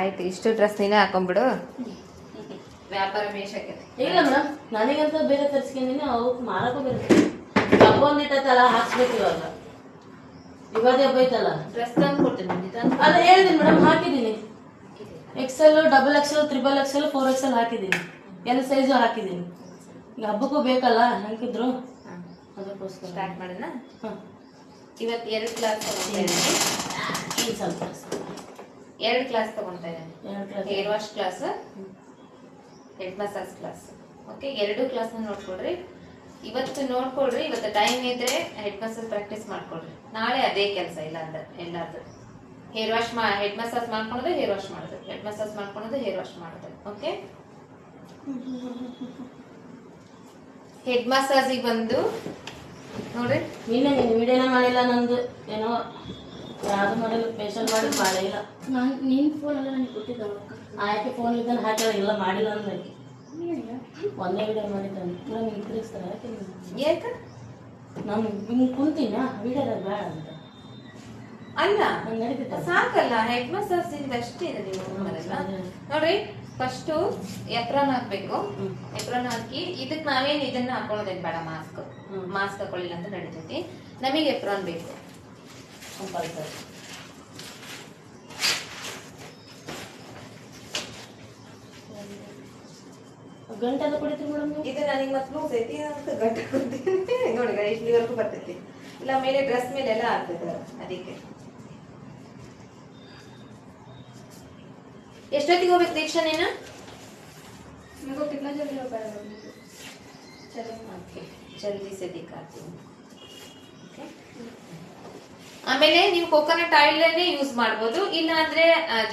ಆಯ್ತು, ಇಷ್ಟು ಡ್ರೆಸ್ ನೀನೇ ಹಾಕೊಂಡ್ಬಿಡು, ವ್ಯಾಪಾರ ಮೇಷಕ್ಕೆ. ಇಲ್ಲ ಮೇಡಮ್, ನನಗಂತ ಬೇರೆ ತರಿಸ್ಕೊಂಡಿನಿ, ಅವಕ್ಕೆ ಮಾರಕ್ಕೂ ಬೇರೆ ಹಬ್ಬ ಒಂದಿಟ್ಟಲ್ಲ ಹಾಕ್ಸ್ಬೇಕು. ಯುಗಾದಿ ಹಬ್ಬ ಐತಲ್ಲ, ಡ್ರೆಸ್ ತಂದು ಕೊಡ್ತೀನಿ. ಅದ ಹೇಳಿದೀನಿ ಮೇಡಮ್, ಹಾಕಿದ್ದೀನಿ. XL, XXL, XXL, 4XL ಹಾಕಿದ್ದೀನಿ, ಎಲ್ಲ ಸೈಜು ಹಾಕಿದ್ದೀನಿ. ಈಗ ಹಬ್ಬಕ್ಕೂ ಬೇಕಲ್ಲ ಹಾಕಿದ್ರು, ಅದಕ್ಕೋಸ್ಕರ ಸ್ಟಾರ್ಟ್ ಮಾಡೋಣ. ಹಾಂ, ಇವತ್ತು 2 ಕ್ಲಾಸ್ ತಗೊಳ್ತಾ ಇದ್ದೀನಿ. ಈಗ ಸ್ವಲ್ಪ 2 ಕ್ಲಾಸ್ ತಗೊಳ್ತಾ ಇದ್ದೀನಿ, hair wash class, head massage class. Okay, 2 ಕ್ಲಾಸ್ನ ನೋಡ್ಕೊಳ್ರಿ. ಇವತ್ತು ನೋಡ್ಕೊಳ್ರಿ, ಇವತ್ತು ಟೈಮ್ ಇದ್ರೆ ಹೆಡ್ ಮಸಾಜ್ ಪ್ರಾಕ್ಟೀಸ್ ಮಾಡ್ಕೊಳ್ರಿ. ನಾಳೆ ಅದೇ ಕೆಲಸ, ಇಲ್ಲ ಅಂದ್ರೆ ಎಲ್ಲಾದ್ರು ಹೇರ್ ವಾಶ್ ಹೆಡ್ ಮಸಾಜ್ ಮಾಡ್ಕೊಳೋದು, ಹೇರ್ ವಾಶ್ ಮಾಡೋದು, ಹೆಡ್ ಮಸಾಜ್ ಮಾಡ್ಕೊಳೋದು, ಹೇರ್ ವಾಶ್ ಮಾಡೋದು. ಓಕೆ, ಹೆಡ್ ಮಸಾಜಿಗೆ ಬಂದು ನೋಡ್ರಿ, ನಿನ್ನೆ ನೀನು ವಿಡಿಯೋನ ಮಾಡಿಲ್ಲ, ನಂದು ಏನೋ ಯಾವುದು ಮಾಡಿಲ್ಲ, ಫೇಶಿಯಲ್ ಮಾಡಿ ಮಾಡಿಲ್ಲ. ನಾನು ನಿನ್ನ ಫೋನೆಲ್ಲ ನನಗೆ ಕೊಟ್ಟಿದ್ದ, ಆಕೆ ಫೋನ್ ಇದ್ದಾನೆ ಹಾಕಿಲ್ಲ, ಇಲ್ಲ ಮಾಡಿಲ್ಲ ಅಂದ್ರೆ ಒಂದೇ ವಿಡಿಯೋ ಮಾಡಿದ್ದಾನೆ. ನಾನು ಹಿಂಗೆ ತಿರುಗಿಸ್ತಾರೆ, ಯಾಕೆ ನಾನು ಹಿಂಗೆ ಕುಂತೀನಿ ವಿಡಿಯೋದಾಗ ಬೇಡ ಅಂತ ಅಲ್ಲ, ನಡೀತಿದ್ದ ಸಾಕಲ್ಲ. ಹೆಡ್ ಮಸಾಜ್ ಅಷ್ಟೇ ಇದೆ. ನೀವು ನೋಡ್ರಿ, ಫಸ್ಟು ಎಪ್ರಾನ್ ಹಾಕ್ಬೇಕು. ಎಪ್ರಾನ್ ಹಾಕಿ ಇದಕ್ಕೆ ನಾವೇನು ಇದನ್ನ ಹಾಕೊಳ್ಳೋದೇನು ಬೇಡ, ಮಾಸ್ಕ್ ಹಾಕೊಳ್ಳಿಲ್ಲ ಅಂತ ನಡೀತೈತಿ. ನಮಗೆ ಎಪ್ರಾನ್ ಬೇಕು ಕಂಪಲ್ಸರಿ. ಗಂಟೆ ಅದು ಕುಡಿತೀವಿ ಮೇಡಮ್. ಇದು ನನಗೆ ಮತ್ತೆ ಲೂಸ್ ಐತಿ ಅಂತ ಗಂಟೆ ಕುಡ್ತೀನಿ ನೋಡಿ, ಇಲ್ಲಿವರೆಗೂ ಬರ್ತೈತಿ. ಇಲ್ಲ ಮೇಲೆ ಡ್ರೆಸ್ ಮೇಲೆ ಎಲ್ಲ ಆಗ್ತದೆ, ಅದಕ್ಕೆ. ಎಷ್ಟೊತ್ತಿಗೆ ಹೋಗ್ಬೇಕು ದೀಕ್ಷಾ ನೀನು? ಜಲ್ದಿ ಸೆ ದಿಕ್ಕಾಗ್ತೀನಿ. ಆಮೇಲೆ ನೀವು ಕೊಕೊನಟ್ ಆಯಿಲ್ ಯೂಸ್ ಮಾಡ್ಬೋದು, ಇಲ್ಲ ಅಂದ್ರೆ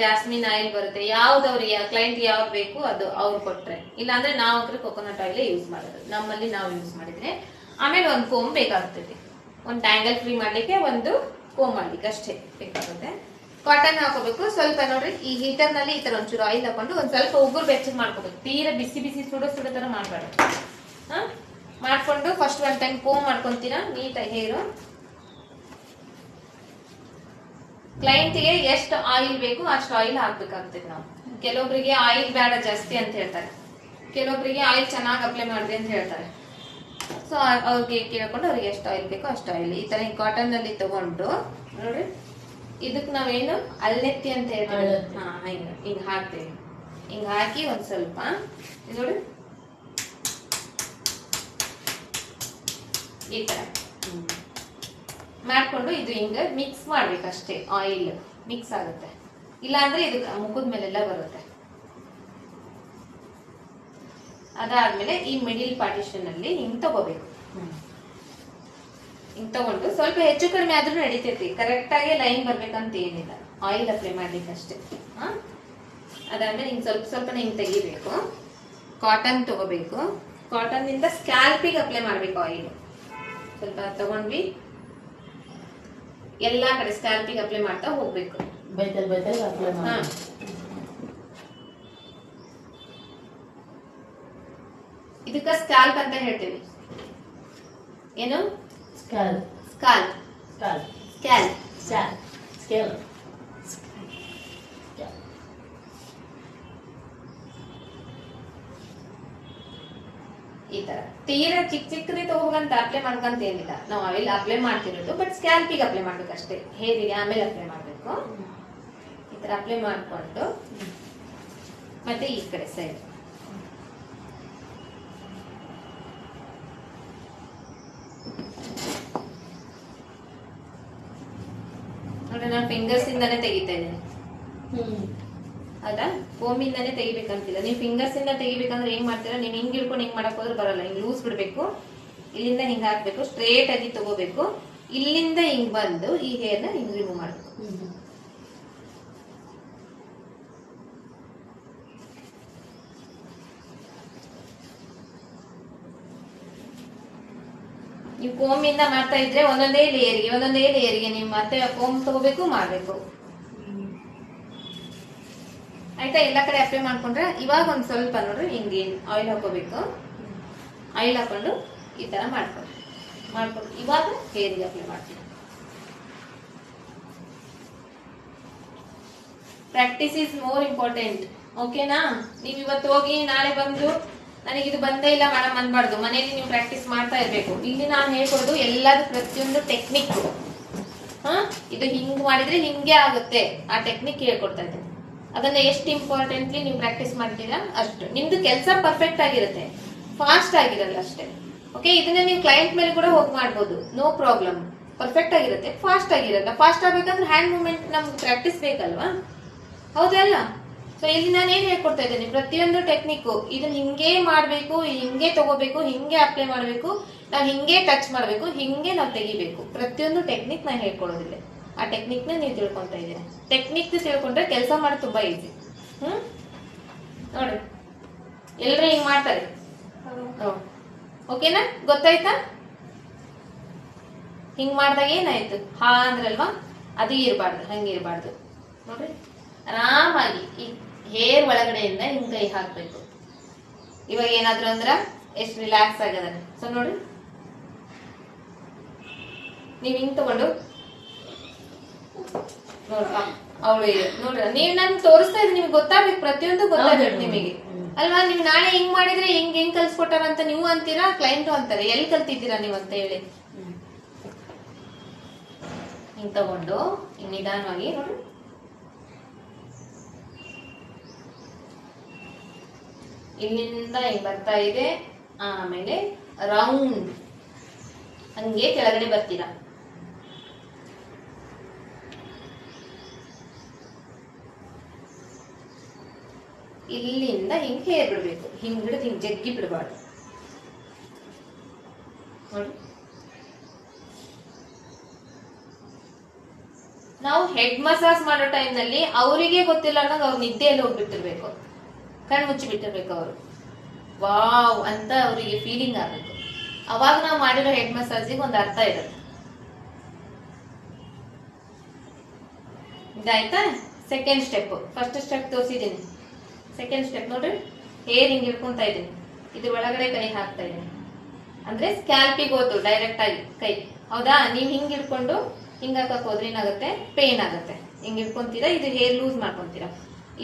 ಜಾಸ್ಮಿನ್ ಆಯಿಲ್ ಬರುತ್ತೆ. ಯಾವ್ದವ್ರಿಗೆ ಕ್ಲೈಂಟ್ ಯಾವ್ದು ಬೇಕು ಅದು ಅವ್ರು ಕೊಟ್ರೆ, ಇಲ್ಲ ಅಂದ್ರೆ ನಾವು ಕೊಕೊನಟ್ ಆಯಿಲ್ ಯೂಸ್ ಮಾಡೋದು. ನಮ್ಮಲ್ಲಿ ನಾವು ಯೂಸ್ ಮಾಡಿದ್ರೆ ಆಮೇಲೆ ಒಂದು ಕೋಮ್ ಬೇಕಾಗ್ತದೆ, ಒಂದು ಟ್ಯಾಂಗಲ್ ಫ್ರೀ ಮಾಡ್ಲಿಕ್ಕೆ, ಒಂದು ಕೋಮ್ ಮಾಡ್ಲಿಕ್ಕೆ ಅಷ್ಟೇ ಬೇಕಾಗುತ್ತೆ. ಕಾಟನ್ ಹಾಕೋಬೇಕು ಸ್ವಲ್ಪ. ನೋಡ್ರಿ, ಈ ಹೀಟರ್ ನಲ್ಲಿ ಈ ತರ ಒಂಚೂರು ಆಯಿಲ್ ಹಾಕೊಂಡು ಒಂದ್ ಸ್ವಲ್ಪ ಉಗುರು ಬೆಚ್ಚಗೆ ಮಾಡ್ಕೋಬೇಕು. ತೀರಾ ಬಿಸಿ ಬಿಸಿ ಸುಡೋ ತರ ಮಾಡ್ಬಾರ್ದು. ಮಾಡ್ಕೊಂಡು ಫಸ್ಟ್ ಒಂದ್ ಟೈಮ್ ಕೋಮ್ ಮಾಡ್ಕೊಂತೀರಾ ನೀಟಾಗಿ ಹೇರು. ಕ್ಲೈಂಟ್ಗೆ ಎಷ್ಟು ಆಯಿಲ್ ಬೇಕು ಅಷ್ಟು ಆಯಿಲ್ ಹಾಕ್ಬೇಕಾಗ್ತದೆ ನಾವು. ಕೆಲವೊಬ್ಬರಿಗೆ ಆಯಿಲ್ ಬೇಡ ಜಾಸ್ತಿ ಅಂತ ಹೇಳ್ತಾರೆ, ಕೆಲವೊಬ್ಬರಿಗೆ ಆಯಿಲ್ ಚೆನ್ನಾಗಿ ಅಪ್ಲೈ ಮಾಡಿದೆ ಅಂತ ಹೇಳ್ತಾರೆ. ಸೊ ಅವ್ರಿಗೆ ಕೇಳ್ಕೊಂಡು ಅವ್ರಿಗೆ ಎಷ್ಟು ಆಯಿಲ್ ಬೇಕೋ ಅಷ್ಟು ಆಯಿಲ್ ಈ ತರ ಕಾಟನ್ ನಲ್ಲಿ ತಗೊಂಡು ನೋಡ್ರಿ, ಇದಕ್ ನಾವೇನು ಅಲ್ಲೆತ್ತಿ ಅಂತ ಹೇಳ್ತೀವಿ. ಹಿಂಗ್ ಹಾಕ್ತೇವೆ. ಹಿಂಗ್ ಹಾಕಿ ಒಂದ್ ಸ್ವಲ್ಪ ನೋಡಿ ಈ ತರ ಮಾಡ್ಕೊಂಡು ಇದು ಹಿಂಗ ಮಿಕ್ಸ್ ಮಾಡ್ಬೇಕಷ್ಟೇ. ಆಯಿಲ್ ಮಿಕ್ಸ್ ಆಗುತ್ತೆ, ಇಲ್ಲ ಅಂದ್ರೆ ಇದು ಮುಖದ ಮೇಲೆಲ್ಲ ಬರುತ್ತೆ. ಅದಾದ್ಮೇಲೆ ಈ ಮಿಡಿಲ್ ಪಾರ್ಟಿಷನ್ ಅಲ್ಲಿ ಹಿಂಗ್ ತಗೋಬೇಕು. ಹಿಂಗ್ ತಗೊಂಡು ಸ್ವಲ್ಪ ಹೆಚ್ಚು ಕಡಿಮೆ ಆದ್ರೂ ನಡೀತೈತಿ, ಕರೆಕ್ಟ್ ಆಗಿ ಲೈನ್ ಬರ್ಬೇಕಂತ ಏನಿಲ್ಲ, ಆಯಿಲ್ ಅಪ್ಲೈ ಮಾಡ್ಲಿಕ್ಕೆ ಅಷ್ಟೇ. ಅದಾದ್ಮೇಲೆ ಹಿಂಗ್ ಸ್ವಲ್ಪ ಸ್ವಲ್ಪ ಹಿಂಗ್ ತೆಗಿಬೇಕು. ಕಾಟನ್ ತಗೋಬೇಕು, ಕಾಟನ್ ಇಂದ ಸ್ಕ್ಯಾಲ್ಪಿಗೆ ಅಪ್ಲೈ ಮಾಡ್ಬೇಕು ಆಯಿಲ್. ಸ್ವಲ್ಪ ತಗೊಂಡ್ವಿ, ಎಲ್ಲಾ ಕಡೆ ಸ್ಕ್ಯಾಲ್ಪಿಗೆ ಅಪ್ಲೈ ಮಾಡ್ತಾ ಹೋಗ್ಬೇಕು. ಇದಕ್ಕ ಸ್ಕ್ಯಾಲ್ಪ್ ಅಂತ ಹೇಳ್ತೀವಿ. ಏನು? ಸ್ಕ್ಯಾಲ್ಪ್. ಸ್ಕ್ಯಾಲ್ಪ್. ಸ್ಕ್ಯಾಲ್ಪ್. ಸ್ಕ್ಯಾಲ್ಪ್. ಈ ತರ ತೀರಾ ಚಿಕ್ಕದೇ ತಗೋಬೇಕಂತ ಅಪ್ಲೈ ಮಾಡ್ಕಂತ ಏನಿಲ್ಲ. ನಾವು ಆಯಿಲ್ ಅಪ್ಲೈ ಮಾಡ್ತಿರೋದು, ಬಟ್ ಸ್ಕ್ಯಾಲ್ಪಿಗೆ ಅಪ್ಲೈ ಮಾಡ್ಬೇಕಷ್ಟೇ. ಹೇರಿಗೆ ಆಮೇಲೆ ಅಪ್ಲೈ ಮಾಡ್ಬೇಕು. ಈ ತರ ಅಪ್ಲೈ ಮಾಡ್ಕೊಂಡು ಮತ್ತೆ ಈ ಕಡೆ ಸೈಡ್ ನೋಡ್ರಿ, ನಾನು ಫಿಂಗರ್ಸ್ ಇಂದಾನೆ ತೆಗಿತಾ ಇದ್ದೇನೆ. ಅದಾ ಕೋಮಿಂದಾನೆ ತೆಗಿಬೇಕಂತಿಲ್ಲ. ನೀವು ಫಿಂಗರ್ಸ್ ಇಂದ ತೆಗಿಬೇಕಂದ್ರೆ ಹೆಂಗ್ ಮಾಡ್ತೀರಾ, ನೀವು ಹಿಂಗ್ ಹಿಡ್ಕೊಂಡು ಹಿಂಗ್ ಮಾಡಕ್ ಹೋದ್ರೆ ಬರಲ್ಲ. ಹಿಂಗ್ ಲೂಸ್ ಬಿಡ್ಬೇಕು, ಇಲ್ಲಿಂದ ಹಿಂಗ್ ಹಾಕ್ಬೇಕು, ಸ್ಟ್ರೇಟ್ ಆಗಿ ತಗೋಬೇಕು. ಇಲ್ಲಿಂದ ಹಿಂಗ್ ಬಂದು ಈ ಹೇರ್ ನ ಹಿಂಗ್ ರಿಮೂವ್ ಮಾಡ್ಬೇಕು. ನೀವು ಕೋಮಿಂದ ಮಾಡ್ತಾ ಇದ್ರೆ ಒಂದೊಂದೇ ಲೇಯರ್ಗೆ ನೀವು ಮತ್ತೆ ಕೋಮ್ ತಗೋಬೇಕು, ಮಾಡ್ಬೇಕು. ಆಯ್ತಾ? ಎಲ್ಲ ಕಡೆ ಅಪ್ಲೈ ಮಾಡ್ಕೊಂಡ್ರೆ ಇವಾಗ ಒಂದ್ ಸ್ವಲ್ಪ ನೋಡ್ರಿ ಹಿಂಗೆ ಆಯಿಲ್ ಹಾಕೋಬೇಕು. ಆಯಿಲ್ ಹಾಕೊಂಡು ಈ ತರ ಮಾಡ್ಕೊಂಡು ಇವಾಗ ಹೇರಿಗೆ ಅಪ್ಲೈ ಮಾಡ್ತೀನಿ. Practice is more important. ಓಕೆನಾ? ನೀವು ಇವತ್ತು ಹೋಗಿ ನಾಳೆ ಬಂದು ನನಗೆ ಇದು ಬಂದೇ ಇಲ್ಲ ಮೇಡಮ್ ಅನ್ಬಾರ್ದು. ಮನೆಯಲ್ಲಿ ನೀವು ಪ್ರಾಕ್ಟೀಸ್ ಮಾಡ್ತಾ ಇರ್ಬೇಕು. ಇಲ್ಲಿ ನಾನು ಹೇಳ್ಕೊಡೋದು ಎಲ್ಲಾದ್ರೂ ಪ್ರತಿಯೊಂದು ಟೆಕ್ನಿಕ್. ಇದು ಹಿಂಗ್ ಮಾಡಿದ್ರೆ ಹಿಂಗೆ ಆಗುತ್ತೆ, ಆ ಟೆಕ್ನಿಕ್ ಹೇಳ್ಕೊಡ್ತಾ ಇದ್ದೀನಿ. ಅದನ್ನ ಎಷ್ಟು ಇಂಪಾರ್ಟೆಂಟ್ಲಿ ನೀವು ಪ್ರಾಕ್ಟೀಸ್ ಮಾಡ್ತೀರಾ ಅಷ್ಟು ನಿಮ್ದು ಕೆಲಸ ಪರ್ಫೆಕ್ಟ್ ಆಗಿರುತ್ತೆ, ಫಾಸ್ಟ್ ಆಗಿರಲ್ಲ ಅಷ್ಟೇ. ಓಕೆ, ಇದನ್ನ ನೀವು ಕ್ಲೈಂಟ್ ಮೇಲೆ ಕೂಡ ಹೋಗಿ ಮಾಡ್ಬೋದು, ನೋ ಪ್ರಾಬ್ಲಮ್. ಪರ್ಫೆಕ್ಟ್ ಆಗಿರುತ್ತೆ, ಫಾಸ್ಟ್ ಆಗಿರಲ್ಲ. ಫಾಸ್ಟ್ ಆಗ್ಬೇಕಂದ್ರೆ ಹ್ಯಾಂಡ್ ಮೂವ್ಮೆಂಟ್ ನಮ್ಗೆ ಪ್ರಾಕ್ಟೀಸ್ ಬೇಕಲ್ವಾ? ಹೌದಲ್ಲ? ಸೊ ಇಲ್ಲಿ ನಾನು ಏನ್ ಹೇಳ್ಕೊಡ್ತಾ ಇದ್ದೇನೆ, ಪ್ರತಿಯೊಂದು ಟೆಕ್ನಿಕ್ ಇದನ್ನ ಹಿಂಗೆ ಮಾಡ್ಬೇಕು, ಹಿಂಗೆ ತಗೋಬೇಕು, ಹಿಂಗೆ ಅಪ್ಲೈ ಮಾಡ್ಬೇಕು, ನಾವು ಹಿಂಗೆ ಟಚ್ ಮಾಡ್ಬೇಕು, ಹಿಂಗೆ ನಾವು ತೆಗಿಬೇಕು. ಪ್ರತಿಯೊಂದು ಟೆಕ್ನಿಕ್ ನಾನು ಹೇಳ್ಕೊಡೋದಿಲ್ಲ. ಆ ಟೆಕ್ನಿಕ್ ನ ನೀವು ತಿಳ್ಕೊಂತ ಇದ್ದೀರಾ. ಟೆಕ್ನಿಕ್ ತಿಳ್ಕೊಂಡ್ರೆ ಕೆಲಸ ಮಾಡೋದು ತುಂಬಾ ಈಸಿ. ನೋಡ್ರಿ, ಎಲ್ರು ಹಿಂಗ್ ಮಾಡ್ತಾರೆ. ಓಕೆನಾ? ಗೊತ್ತಾಯ್ತಾ? ಹಿಂಗ್ ಮಾಡ್ದಾಗ ಏನಾಯ್ತು? ಹಾ ಅಂದ್ರಲ್ವಾ, ಅದು ಇರಬಾರ್ದು, ಹಂಗಿರಬಾರ್ದು. ನೋಡ್ರಿ, ಆರಾಮಾಗಿ ಈ ಹೇರ್ ಒಳಗಡೆಯಿಂದ ಹಿಂಗ್ ಕೈ ಹಾಕ್ಬೇಕು. ಇವಾಗ ಏನಾದ್ರು ಅಂದ್ರ ಎಷ್ಟು ರಿಲ್ಯಾಕ್ಸ್ ಆಗದ. ಸೊ ನೋಡ್ರಿ, ನೀವ್ ಹಿಂಗ್ ತಗೊಂಡು ನೋಡ್ರಿ, ಅವಳು ನೋಡ್ರಿ, ನೀವ್ ನನ್ ತೋರಿಸ್ತಾ ಇದ್ರೆ ನಿಮ್ಗೆ ಗೊತ್ತಾಗ್ಬೇಕು, ಪ್ರತಿಯೊಂದು ಗೊತ್ತಾಗ್ಬೇಕು ನಿಮಗೆ ಅಲ್ವಾ? ನೀವ್ ನಾಳೆ ಹಿಂಗ್ ಮಾಡಿದ್ರೆ ಹೆಂಗ್ ಕಲ್ಸ್ಕೊಟ್ಟಾರ ಅಂತ ನೀವು ಅಂತೀರಾ, ಕ್ಲೈಂಟು ಅಂತಾರೆ. ಎಲ್ಲಿ ಕಲ್ತಿದ್ದೀರಾ ನೀವ್ ಅಂತ ಹೇಳಿ. ಹಿಂಗ್ ತಗೊಂಡು ಹಿಂಗ್ ನಿಧಾನವಾಗಿ ನೋಡ್ರಿ, ಇಲ್ಲಿಂದ ಹಿಂಗ್ ಬರ್ತಾ ಇದೆ, ಆಮೇಲೆ ರೌಂಡ್ ಹಂಗೆ ಕೆಳಗಡೆ ಬರ್ತೀರಾ. ಇಲ್ಲಿಂದ ಹಿಂಗ್ ಹೇರ್ ಬಿಡ್ಬೇಕು, ಹಿಂಗ್ ಹಿಡಿದು ಹಿಂಗ್ ಜಗ್ಗಿ ಬಿಡಬಾರ್ದು. ನೋಡಿ, ನಾವು ಹೆಡ್ ಮಸಾಜ್ ಮಾಡೋ ಟೈಮ್ ನಲ್ಲಿ ಅವರಿಗೆ ಗೊತ್ತಿಲ್ಲಾರ್ದಂಗ ಅವ್ರು ನಿದ್ದೆಯಲ್ಲಿ ಹೋಗ್ಬಿಟ್ಟಿರ್ಬೇಕು, ಕಣ್ಣು ಮುಚ್ಚಿ ಬಿಟ್ಟಿರ್ಬೇಕು ಅವರು. ವಾವ್ ಅಂತ ಅವರಿಗೆ ಫೀಲಿಂಗ್ ಆಗ್ಬೇಕು. ಅವಾಗ ನಾವು ಮಾಡಿರೋ ಹೆಡ್ ಮಸಾಜಿಗೆ ಒಂದು ಅರ್ಥ ಇರುತ್ತೆ. ಇದಾಯ್ತಾ? Second step. ಫಸ್ಟ್ ಸ್ಟೆಪ್ ತೋರಿಸಿದ್ದೀನಿ. ಸೆಕೆಂಡ್ ಸ್ಟೆಪ್ ನೋಡ್ರಿ, ಹೇರ್ ಹಿಂಗ್ ಹಿಡ್ಕೊಂತ ಇದ್ದೀನಿ, ಇದ್ರ ಒಳಗಡೆ ಕೈ ಹಾಕ್ತಾ ಇದ್ದೀನಿ. ಅಂದ್ರೆ ಸ್ಕ್ಯಾಲ್ಪಿಗೆ ಹೋತು ಡೈರೆಕ್ಟ್ ಆಗಿ ಕೈ. ಹೌದಾ? ನೀವ್ ಹಿಂಗ್ ಹಿಡ್ಕೊಂಡು ಹಿಂಗ್ ಹಾಕಕ್ ಹೋದ್ರೆ ಏನಾಗುತ್ತೆ? ಪೇನ್ ಆಗುತ್ತೆ. ಹಿಂಗ್ ಹಿಡ್ಕೊಂತೀರಾ, ಇದು ಹೇರ್ ಲೂಸ್ ಮಾಡ್ಕೊಂತೀರಾ.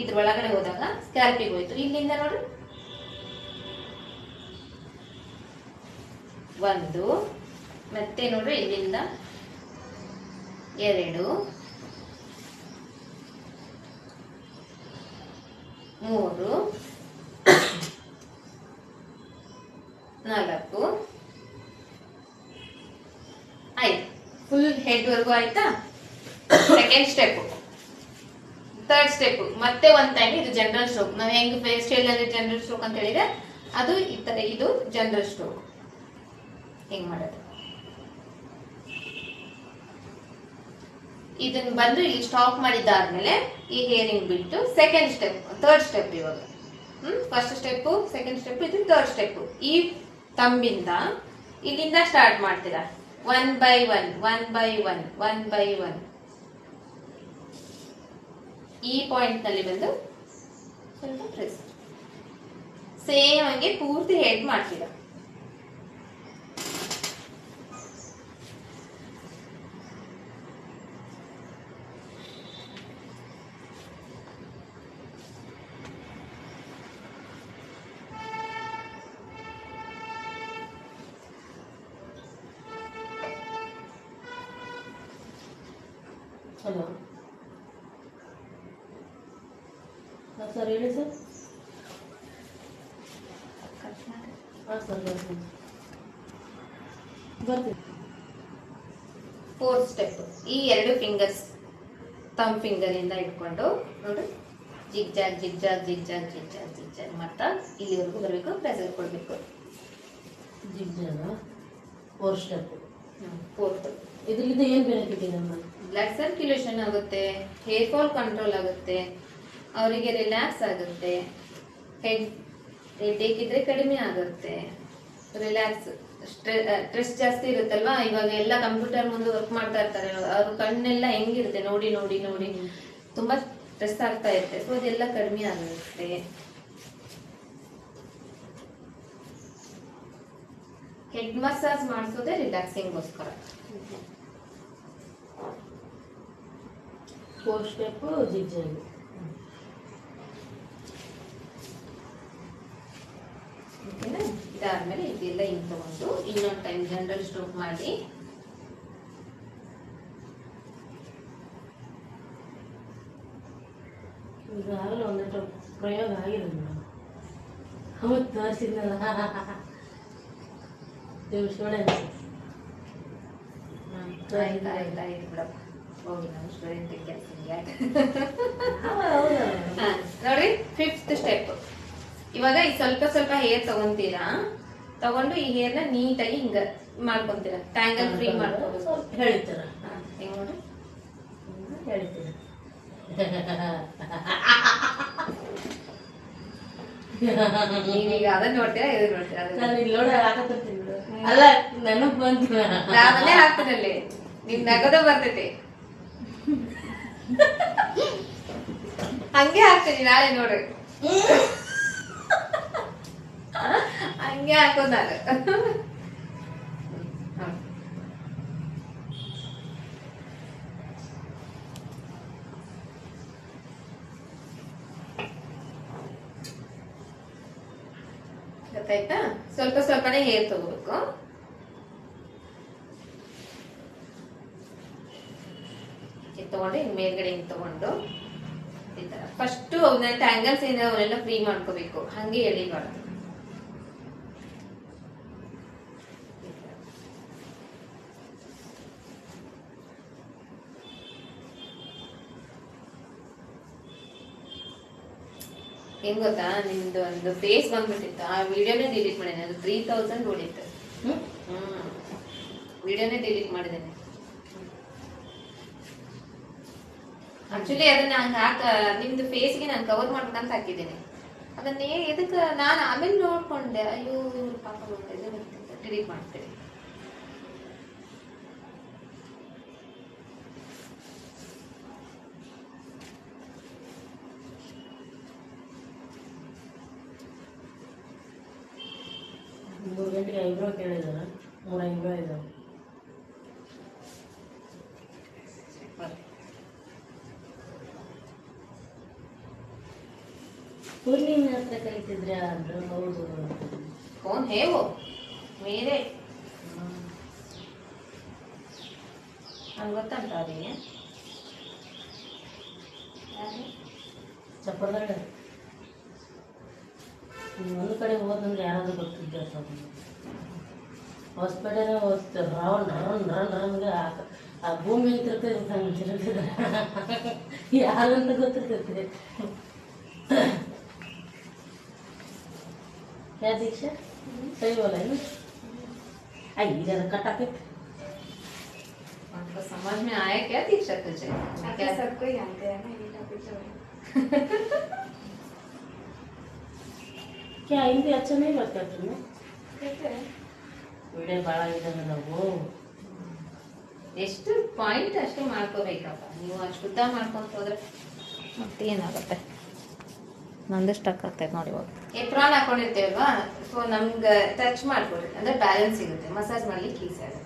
ಇದ್ರ ಒಳಗಡೆ ಹೋದಾಗ ಸ್ಕ್ಯಾಲ್ಪಿಗೆ ಹೋಯ್ತು. ಇಲ್ಲಿಂದ ನೋಡ್ರಿ, ಒಂದು, ಮತ್ತೆ ನೋಡ್ರಿ ಇಲ್ಲಿಂದ 2, 3, 4, 5. ಫುಲ್ ಹೆಡ್ ವರ್ಗು ಆಯ್ತಾ? Second step. ಥರ್ಡ್ ಸ್ಟೆಪ್ ಮತ್ತೆ ಒಂದ್ ಟೈಮ್ ಇದು ಜನರಲ್ ಸ್ಟ್ರೋಕ್. ನಾವ್ ಹೆಂಗ್ ಫೇಸ್ ಸ್ಟೈಲ್ ಅಲ್ಲಿ ಜನರಲ್ ಸ್ಟ್ರೋಕ್ ಅಂತ ಹೇಳಿದ್ರೆ ಅದು ಈ ತರ, ಇದು ಜನರಲ್ ಸ್ಟ್ರೋಕ್. ಹೆಂಗ್ ಮಾಡೋದು? ಇದನ್ನ ಬಂದು ಇಲ್ಲಿ ಸ್ಟಾಪ್ ಮಾಡಿದ್ದಾದ್ಮೇಲೆ ಈ ಹೇರಿಂಗ್ ಬಿಟ್ಟು ಸೆಕೆಂಡ್ ಸ್ಟೆಪ್, ಥರ್ಡ್ ಸ್ಟೆಪ್ ಇವಾಗ. ಫಸ್ಟ್ ಸ್ಟೆಪ್, ಸೆಕೆಂಡ್ ಸ್ಟೆಪ್, ಇದು ಥರ್ಡ್ ಸ್ಟೆಪ್. ಈ ತಂಬಿಂದ ಇಲ್ಲಿಂದ ಸ್ಟಾರ್ಟ್ ಮಾಡ್ತೀರಾ. 1 by 1, 1 by 1, 1 by 1. ಈ ಪಾಯಿಂಟ್ ನಲ್ಲಿ ಬಂದು ಸ್ವಲ್ಪ ಪ್ರೆಸ್. ಸೇಮ್ ಹಂಗೆ ಪೂರ್ತಿ ಹೆಡ್ ಮಾಡ್ತೀರಾ. ಹಲೋ ಸರ್, ಹೇಳಿ ಸರ್. ಹಾಂ ಸರ್, ಬರ್ತೀನಿ. ಫೋರ್ತ್ ಸ್ಟೆಪ್, ಈ 2 ಫಿಂಗರ್ಸ್ ತಮ್ ಫಿಂಗರ್ ಇಂದ ಇಟ್ಕೊಂಡು ನೋಡಿ, ಜಿಗ್ ಜಾಗ್ ಜಿಗ್ ಜಾಗ್ ಜಿಗ್ ಜಾಗ್ ಜಿಗ್ ಜಾಗ್ ಜಿಗ್ ಜಾಗ್ ಮಾಡ್ತಾ ಇಲ್ಲಿವರೆಗೂ ಬರಬೇಕು. ಪ್ರೆಸರ್ ಕೊಡ್ಬೇಕು. ಜಿಗ್ ಜಾಗ ಫೋರ್ತ್ ಸ್ಟೆಪ್. ಫೋರ್ತ್. ಇದರಿಂದ ಏನು ಬೆನಿಫಿಟ್ ಇದೆ ಅಮ್ಮ? ಬ್ಲಡ್ ಸರ್ಕ್ಯುಲೇಷನ್ ಆಗುತ್ತೆ, ಹೇರ್ ಫಾಲ್ ಕಂಟ್ರೋಲ್ ಆಗುತ್ತೆ, ಅವರಿಗೆ ರಿಲ್ಯಾಕ್ಸ್ ಆಗುತ್ತೆ, ಹೆಡ್ ಏಕ್ ಇದ್ರೆ ಕಡಿಮೆ ಆಗುತ್ತೆ, ರಿಲ್ಯಾಕ್ಸ್. ಸ್ಟ್ರೆಸ್ ಜಾಸ್ತಿ ಇರುತ್ತಲ್ವಾ, ಇವಾಗ ಎಲ್ಲ ಕಂಪ್ಯೂಟರ್ ಮುಂದೆ ವರ್ಕ್ ಮಾಡ್ತಾ ಇರ್ತಾರೆ, ಅವ್ರ ಕಣ್ಣೆಲ್ಲ ಹೆಂಗಿರುತ್ತೆ ನೋಡಿ ನೋಡಿ ನೋಡಿ, ತುಂಬಾ ಸ್ಟ್ರೆಸ್ ಆಗ್ತಾ ಇರುತ್ತೆ. ಸೊ ಅದೆಲ್ಲ ಕಡಿಮೆ ಆಗುತ್ತೆ. ಹೆಡ್ ಮಸಾಜ್ ಮಾಡಿಸೋದೇ ರಿಲ್ಯಾಕ್ಸಿಂಗ್ಗೋಸ್ಕರ. 4 ಸ್ಟೆಪ್ ಜಿಗ್ಜಾಗ್. ಓಕೆನಾ? ಇದಾದ್ಮೇಲೆ ಇದೆಲ್ಲ ಹಿಂಗೆ ತಗೊಂಡು ಇನ್ನೊಂದು ಟೈಮ್ ಜನರಲ್ ಸ್ಟ್ರೋಕ್ ಮಾಡಿ ಈಗಾಗಲೇ ಒಂದಷ್ಟು ಪ್ರಯೋಗ ಆಗಿದೆ ಮೇಡಮ್. ಅವತ್ತು ತೋರಿಸಿದ್ನಲ್ಲ ಸ್ಟೂಡೆಂಟ್ ಇಲ್ಲ ಇದು ಬಿಡಪ್ಪ ಹೋಗಿ ನಮ್ಮ ಸ್ಟೂಡೆಂಟ್ ಕೆಲಸ ನೋಡ್ರಿ. 5th step. ಇವಾಗ ಈ ಸ್ವಲ್ಪ ಸ್ವಲ್ಪ ಹೇರ್ ತಗೊಂತೀರಾ, ತಗೊಂಡು ಈ ಹೇರ್ನ ನೀಟಾಗಿ ಹಿಂಗ ಮಾಡ್ಕೊಂತೀರಾ, ಟ್ಯಾಂಗಲ್ ಫ್ರೀ ಮಾಡ್ಕೋಬೇಕು. ಹೇಳಿರ್ತೀರ ಹೆಂಗ್ ನೋಡ್ರಿ ಹೇಳಿರ್ತೀರ. ನೀವೀಗ ಅದನ್ನ ನೋಡ್ತೀರಾ ಇದು ನೋಡ್ತೀರಾ? ನಾನು ಇಲ್ಲಿ ನೋಡಿ ಹಾಕತ್ತೀನಿ ಅಲ್ಲ, ನೆನಪು ಬಂತು. ನಾನೇ ಹಾಕ್ತೀನಲ್ಲಿ, ನಿಮ್ ನಗದ ಬರ್ತೈತಿ. ಹಂಗೆ ಹಾಕ್ತೀನಿ ನಾಳೆ ನೋಡ್ರಿ. ಹಂಗೆ ಹಾಕೋದು ನಾನು. ಗೊತ್ತಾಯ್ತಾ? ಸ್ವಲ್ಪ ಸ್ವಲ್ಪನೇ ಹೇರ್ ತಗೋಬೇಕು. ಇದು ತಗೊಂಡು ಹಿಂಗ್ ಮೇಲ್ಗಡೆ ಹಿಂಗ್ ತಗೊಂಡು ಈ ತರ ಫಸ್ಟ್ ಅವನ್ನ ಟ್ಯಾಂಗಲ್ಸ್ ಏನ ಅವನ್ನೆಲ್ಲ ಫ್ರೀ ಮಾಡ್ಕೋಬೇಕು, ಹಂಗೆ ಎಳಿಬಾರ್ದು. ಹೆಂಗ್ ಗೊತ್ತಾ, ನಿಮ್ದು ಒಂದು ಫೇಸ್ ಬಂದ್ಬಿಟ್ಟಿತ್ತು, ಆ ವಿಡಿಯೋನೇ ಡಿಲೀಟ್ ಮಾಡಿದ್ದೇನೆ. ಅದು 3000 ಓಡಿತ್ತು. ವಿಡಿಯೋನೇ ಡಿಲೀಟ್ ಮಾಡಿದ್ದೇನೆ. ಆಕ್ಚುಲಿ ಅದನ್ನ ನಿಮ್ದು ಫೇಸ್ಗೆ ನಾನು ಕವರ್ ಮಾಡ್ಬೇಕಂತ ಹಾಕಿದ್ದೇನೆ. ಅದನ್ನೇ ಎದಕ್ಕೆ ನಾನು ಆಮೇಲೆ ನೋಡ್ಕೊಂಡೆ, ಅಯ್ಯೋ ಇವ್ರು ಪಾಪ ಡಿಲೀಟ್ ಮಾಡ್ತೇನೆ. ಮೂರು ಗಂಟೆಗೆ ಐಬ್ರೋ ಕೇಳಿದಾರ, 3 ಐಬ್ರೋ ಇದಾವೆ. ಪೂರ್ಣಿಮೆ ಹತ್ರ ಕಲಿತಿದ್ರೆ ಅಂದ್ರೆ ಹೌದು. ಫೋನ್ ಹೇವು ಮೇರೆ ನಂಗೆ ಗೊತ್ತಂತ ಅವರಿಗೆ ಚಪ್ಪರದಾಗ ಒಂದು ಕಡೆ ಹೋದಂದ್ರೆ ಯಾರಾದ್ರೂ ಗೊತ್ತಿದ್ದೆ ಹಾಸ್ಪಿಟಲ್ ಹೋಗ್ತಾರೆ ರೌಂಡ್ ರೌಂಡ್ ರೌಂಡ್ ರೌಂಡ್ಗೆ ಆ ಭೂಮಿ ತಿರುಗ್ತಿರ್ತಿದ್ದ ಯಾರಂತ ಗೊತ್ತಿರ್ತೈತಿ. क्या दीक्षा सही बोला है ना? आई जरा कटा के आपको समझ में आया क्या दीक्षा तुझे? क्या सबको जानते हैं ना ये टॉपिक जो है. क्या हिंदी अच्छा नहीं लगता तुम्हें? कैसे है? वीडियो बड़ा इधर ನಾವು ಎಷ್ಟು ಪಾಯಿಂಟ್ ಅಷ್ಟೇ ಮಾಡ್ಕೋಬೇಕಪ್ಪ. ನೀವು ಅಷ್ಟು ಉದ್ದ ಮಾಡ್ಕೊಂತ ಹೋದ್ರೆ ಮತ್ತೆ ಏನಾಗುತ್ತೆ, ನಂದು ಸ್ಟಕ್ ಆಗ್ತೈತೆ ನೋಡಿ. ಇವಾಗ ಎಪ್ರಾನ್ ಹಾಕೊಂಡಿರ್ತೇವಲ್ವಾ, ಸೊ ನಮ್ಗೆ ಟಚ್ ಮಾಡ್ಕೊಡ್ರಿ ಅಂದ್ರೆ ಬ್ಯಾಲೆನ್ಸ್ ಸಿಗುತ್ತೆ, ಮಸಾಜ್ ಮಾಡ್ಲಿಕ್ಕೆ ಈಸಿ ಆಗುತ್ತೆ.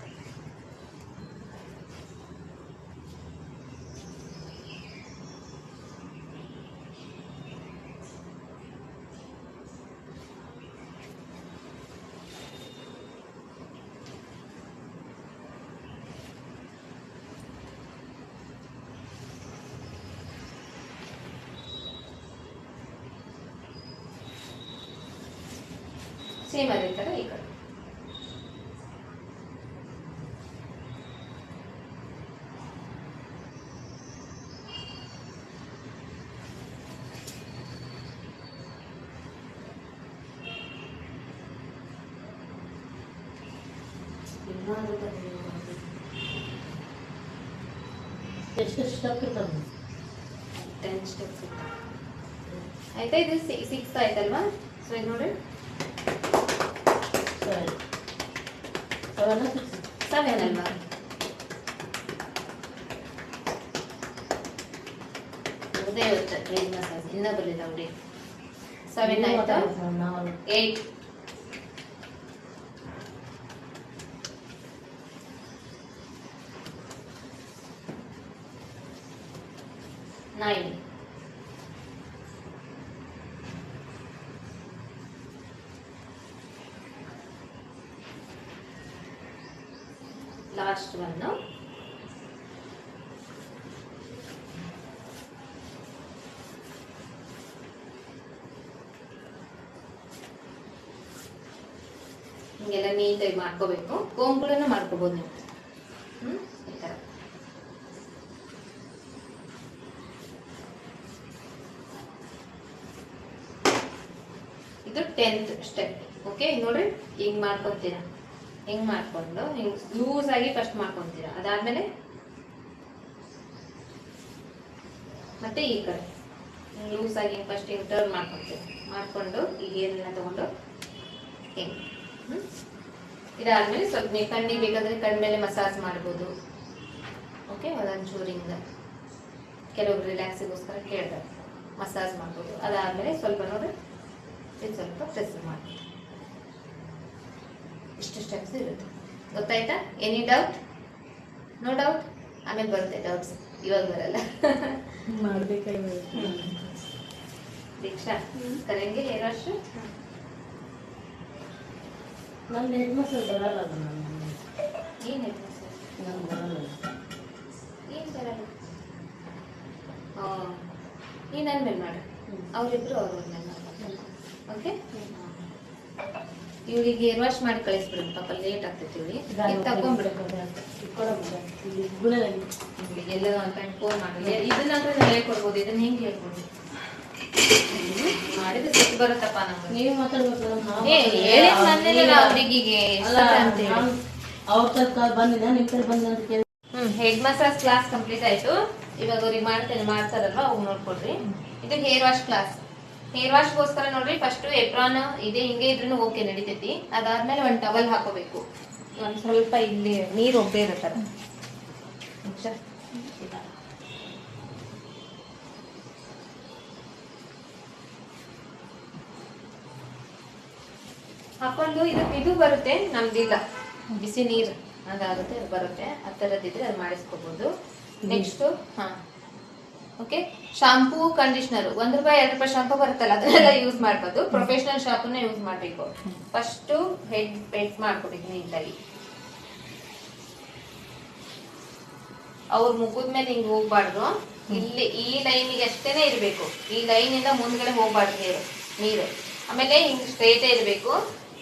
ಸೇಮ್ ಅದೇ ಥರ ಈ ಕಡೆ ಎಷ್ಟು ಸ್ಟೆಪ್ ಇರ್ತದೆ? 10 ಸ್ಟೆಪ್ಸ್ ಆಯ್ತಾ. ಇದು 6 ಆಯ್ತಲ್ವಾ? ಸೊ ಇದು ನೋಡಿ 7 ಅಲ್ವಾ? ಅದೇ ಇವತ್ತು ಹೇರ್ ಮಸಾಜ್ ಇನ್ನ ಬರಲಿಲ್ಲ ಅವ್ರಿ. 7 ಆಯ್ತಾ? 8 9. Last one now. ಹಿಂಗೆಲ್ಲ ನೀಟಾಗಿ ಮಾಡ್ಕೋಬೇಕು. ಕೋಂಬುಳನ್ನ ಮಾಡ್ಕೋಬಹುದು ನೀವು. ಈ ತರ ಇದು 10th ಸ್ಟೆಪ್. ಓಕೆ, ನೋಡ್ರಿ ಹಿಂಗ್ ಮಾಡ್ಕೊಂತೀರಾ. ಹಿಂಗ್ ಮಾಡ್ಕೊಂಡು ಹಿಂಗ್ ಲೂಸ್ ಆಗಿ ಫಸ್ಟ್ ಮಾಡ್ಕೊಂತೀರಾ. ಅದಾದ್ಮೇಲೆ ಮತ್ತೆ ಈ ಕಡೆ ಲೂಸ್ ಆಗಿ ಫಸ್ಟ್ ಹಿಂಗ್ ಟರ್ನ್ ಮಾಡ್ಕೊಂತೀರಾ. ಮಾಡ್ಕೊಂಡು ಈಗ ಏನೆಲ್ಲ ತಗೊಂಡು ಹಿಂಗ್ ಇದಾದ್ಮೇಲೆ ಸ್ವಲ್ಪ ನೀವು ಕಣ್ಣಿಗೆ ಬೇಕಾದ್ರೆ ಕಣ್ಮೇಲೆ ಮಸಾಜ್ ಮಾಡ್ಬೋದು. ಓಕೆ, ಅದೊಂಚೂರು ಹಿಂಗ ಕೆಲವೊಬ್ರು ರಿಲ್ಯಾಕ್ಸಿಗೋಸ್ಕರ ಕೇಳ್ತಾರೆ, ಮಸಾಜ್ ಮಾಡ್ಬೋದು. ಅದಾದ್ಮೇಲೆ ಸ್ವಲ್ಪ ನೋಡ್ರಿ ಇದು ಸ್ವಲ್ಪ ಪ್ರೆಸ್ ಮಾಡಿ. ಇಷ್ಟು ಸ್ಟೆಪ್ಸ್ ಇರುತ್ತೆ. ಗೊತ್ತಾಯ್ತಾ? Any doubt? No doubt? ಆಮೇಲೆ ಬರುತ್ತೆ ಡೌಟ್ಸ್, ಇವಾಗ ಬರಲ್ಲ. ದೀಕ್ಷಾ ಕರೆಂಗೆ ಹೇರ್ ವಾಶ್ ನನ್ನ ಹೆಡ್ ಮಸಾಜ್ ಬರಲ್ಲ. ಅದು ಏನು ಹೆಡ್ ಮಸಾಜ್? ನಂಗೆ ಬರಲ್ಲ. ಏನು ಬರಲ್ಲ? ನೀನು ನನ್ನ ಮೇಲೆ ಮಾಡು, ಅವರಿಬ್ರು ಅವ್ರ ಮೇಲೆ ಮಾಡು. ಓಕೆ, ಇವಳಿಗೆ ಹೇರ್ ವಾಶ್ ಮಾಡಿ ಕಳಿಸ್ಬಿಡು. ಪಾಪ ಲೇಟ್ ಆಗ್ತೈತಿ. ಇವಳಿಗೆ ತಗೊಂಡ್ಬಿಡು. ಎಲ್ಲದ ಅಂತ ಫೋನ್ ಮಾಡಿ ಇದನ್ನ ಹೇಳ್ಕೊಡ್ಬೋದು. ಇದನ್ನ ಹೆಂಗೆ ಹೇಳ್ಕೊಡ್ಬೋದು? ಮಾಡಿದ್ರೆ ಸಿಟ್ಟು ಬರುತ್ತಪ್ಪ ನಮ್ಗೆ. ನೀವು ಮಾತಾಡ್ಬೇಕು. ಅವ್ರ ತಕ್ಕ ಬಂದಿದ್ದ ನಿಮ್ ಕಡೆ ಬಂದ ಅಂತ ಕೇಳಿ. ಹೆಡ್ ಮಸಾಜ್ ಕ್ಲಾಸ್ ಕಂಪ್ಲೀಟ್ ಆಯ್ತು. ಇವಾಗ ಅವ್ರಿಗೆ ಮಾಡ್ತಾರಲ್ವಾ ಅವಾಗ ನೋಡ್ಕೊಡ್ರಿ. ಇದು ಹೇರ್ ವಾಶ್ ಕ್ಲಾಸ್. ಹೇರ್ ವಾಶ್ಗೋಸ್ಕರ ನೋಡ್ರಿ ಫಸ್ಟ್ ಎಪ್ರಾನ್ ಇದೆ, ಹಿಂಗೆ ಇದ್ರೂ ಓಕೆ ನಡಿತೈತಿ. ಅದಾದ್ಮೇಲೆ ಒಂದು ಟವಲ್ ಹಾಕೋಬೇಕು. ಒಂದು ಸ್ವಲ್ಪ ಇಲ್ಲಿ ನೀರು ಒಬ್ಬೇ ಇರುತ್ತಾರ. ಹಾಕೊಂಡು ಇದು ಬರುತ್ತೆ ನಮ್ದಿಲ್ಲ, ಬಿಸಿ ನೀರು ಅದಾಗುತ್ತೆ, ಅದು ಬರುತ್ತೆ. ಆ ಥರದ್ದಿದ್ರೆ ಅದು ಮಾಡಿಸ್ಕೋಬಹುದು. Next okay, shampoo conditioner ₹1 ₹2 shampoo ಬರುತ್ತಲ್ಲ ಅದನ್ನೆಲ್ಲ ಯೂಸ್ ಮಾಡ್ಬೋದು. ಪ್ರೊಫೆಷನಲ್ ಶಾಂಪೂನ ಯೂಸ್ ಮಾಡಬೇಕು. ಫಸ್ಟ್ ಹೆಡ್ ಮಾಡ್ಕೋಬೇಕು ನೀಟಾಗಿ. ಅವ್ರ ಮುಖದ ಮೇಲೆ ಹಿಂಗೆ ಹೋಗ್ಬಾರ್ದು. ಇಲ್ಲಿ ಈ ಲೈನಿಗೆ ಅಷ್ಟೇನೆ ಇರಬೇಕು. ಈ ಲೈನಿಂದ ಮುಂದ್ಗಡೆ ಹೋಗ್ಬಾರ್ದು ನೀರು. ಆಮೇಲೆ ಹಿಂಗೆ ಸ್ಟ್ರೈಟೇ ಇರಬೇಕು.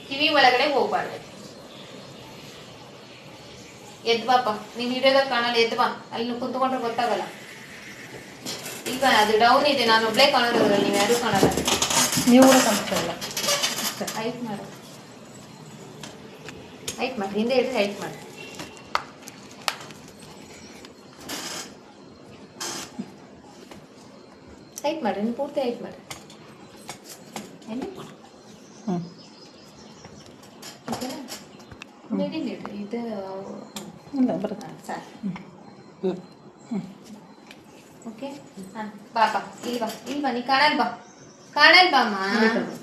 ಕಿವಿ ಒಳಗಡೆ ಹೋಗ್ಬಾರ್ದು. ಎದ್ಬಾಪ, ನೀನ್ ಹಿಡಿಯೋದಾಗ ಕಾಣಲ್ಲ, ಎದ್ಬಾ. ಅಲ್ಲಿ ಕುಂತ್ಕೊಂಡ್ರೆ ಗೊತ್ತಾಗಲ್ಲ. ಈಗ ಅದು ಡೌನ್ ಇದೆ, ನಾನು ಒಬ್ಳೆ ಕಾಣೋದ್ರಲ್ಲ, ನೀವು ಯಾರು ಕಾಣಲ್ಲ. ನೀವು ಕೂಡ ಕಾಣಿಸಲ್ಲ. ಹೈಟ್ ಮಾಡು, ಹೈಟ್ ಮಾಡಿ, ಹಿಂದೆ ಇದ್ರೆ ಹೈಟ್ ಮಾಡಿ. ಹೈಟ್ ಮಾಡಿ, ಇನ್ನು ಪೂರ್ತಿ ಹೈಟ್ ಮಾಡಿ. ಇದು ಸಾಕು. ಓಕೆ, ಬಾಪ ಇಲ್ವಾ ನೀ ಕಾಣಲ್ ಅಮ್ಮ.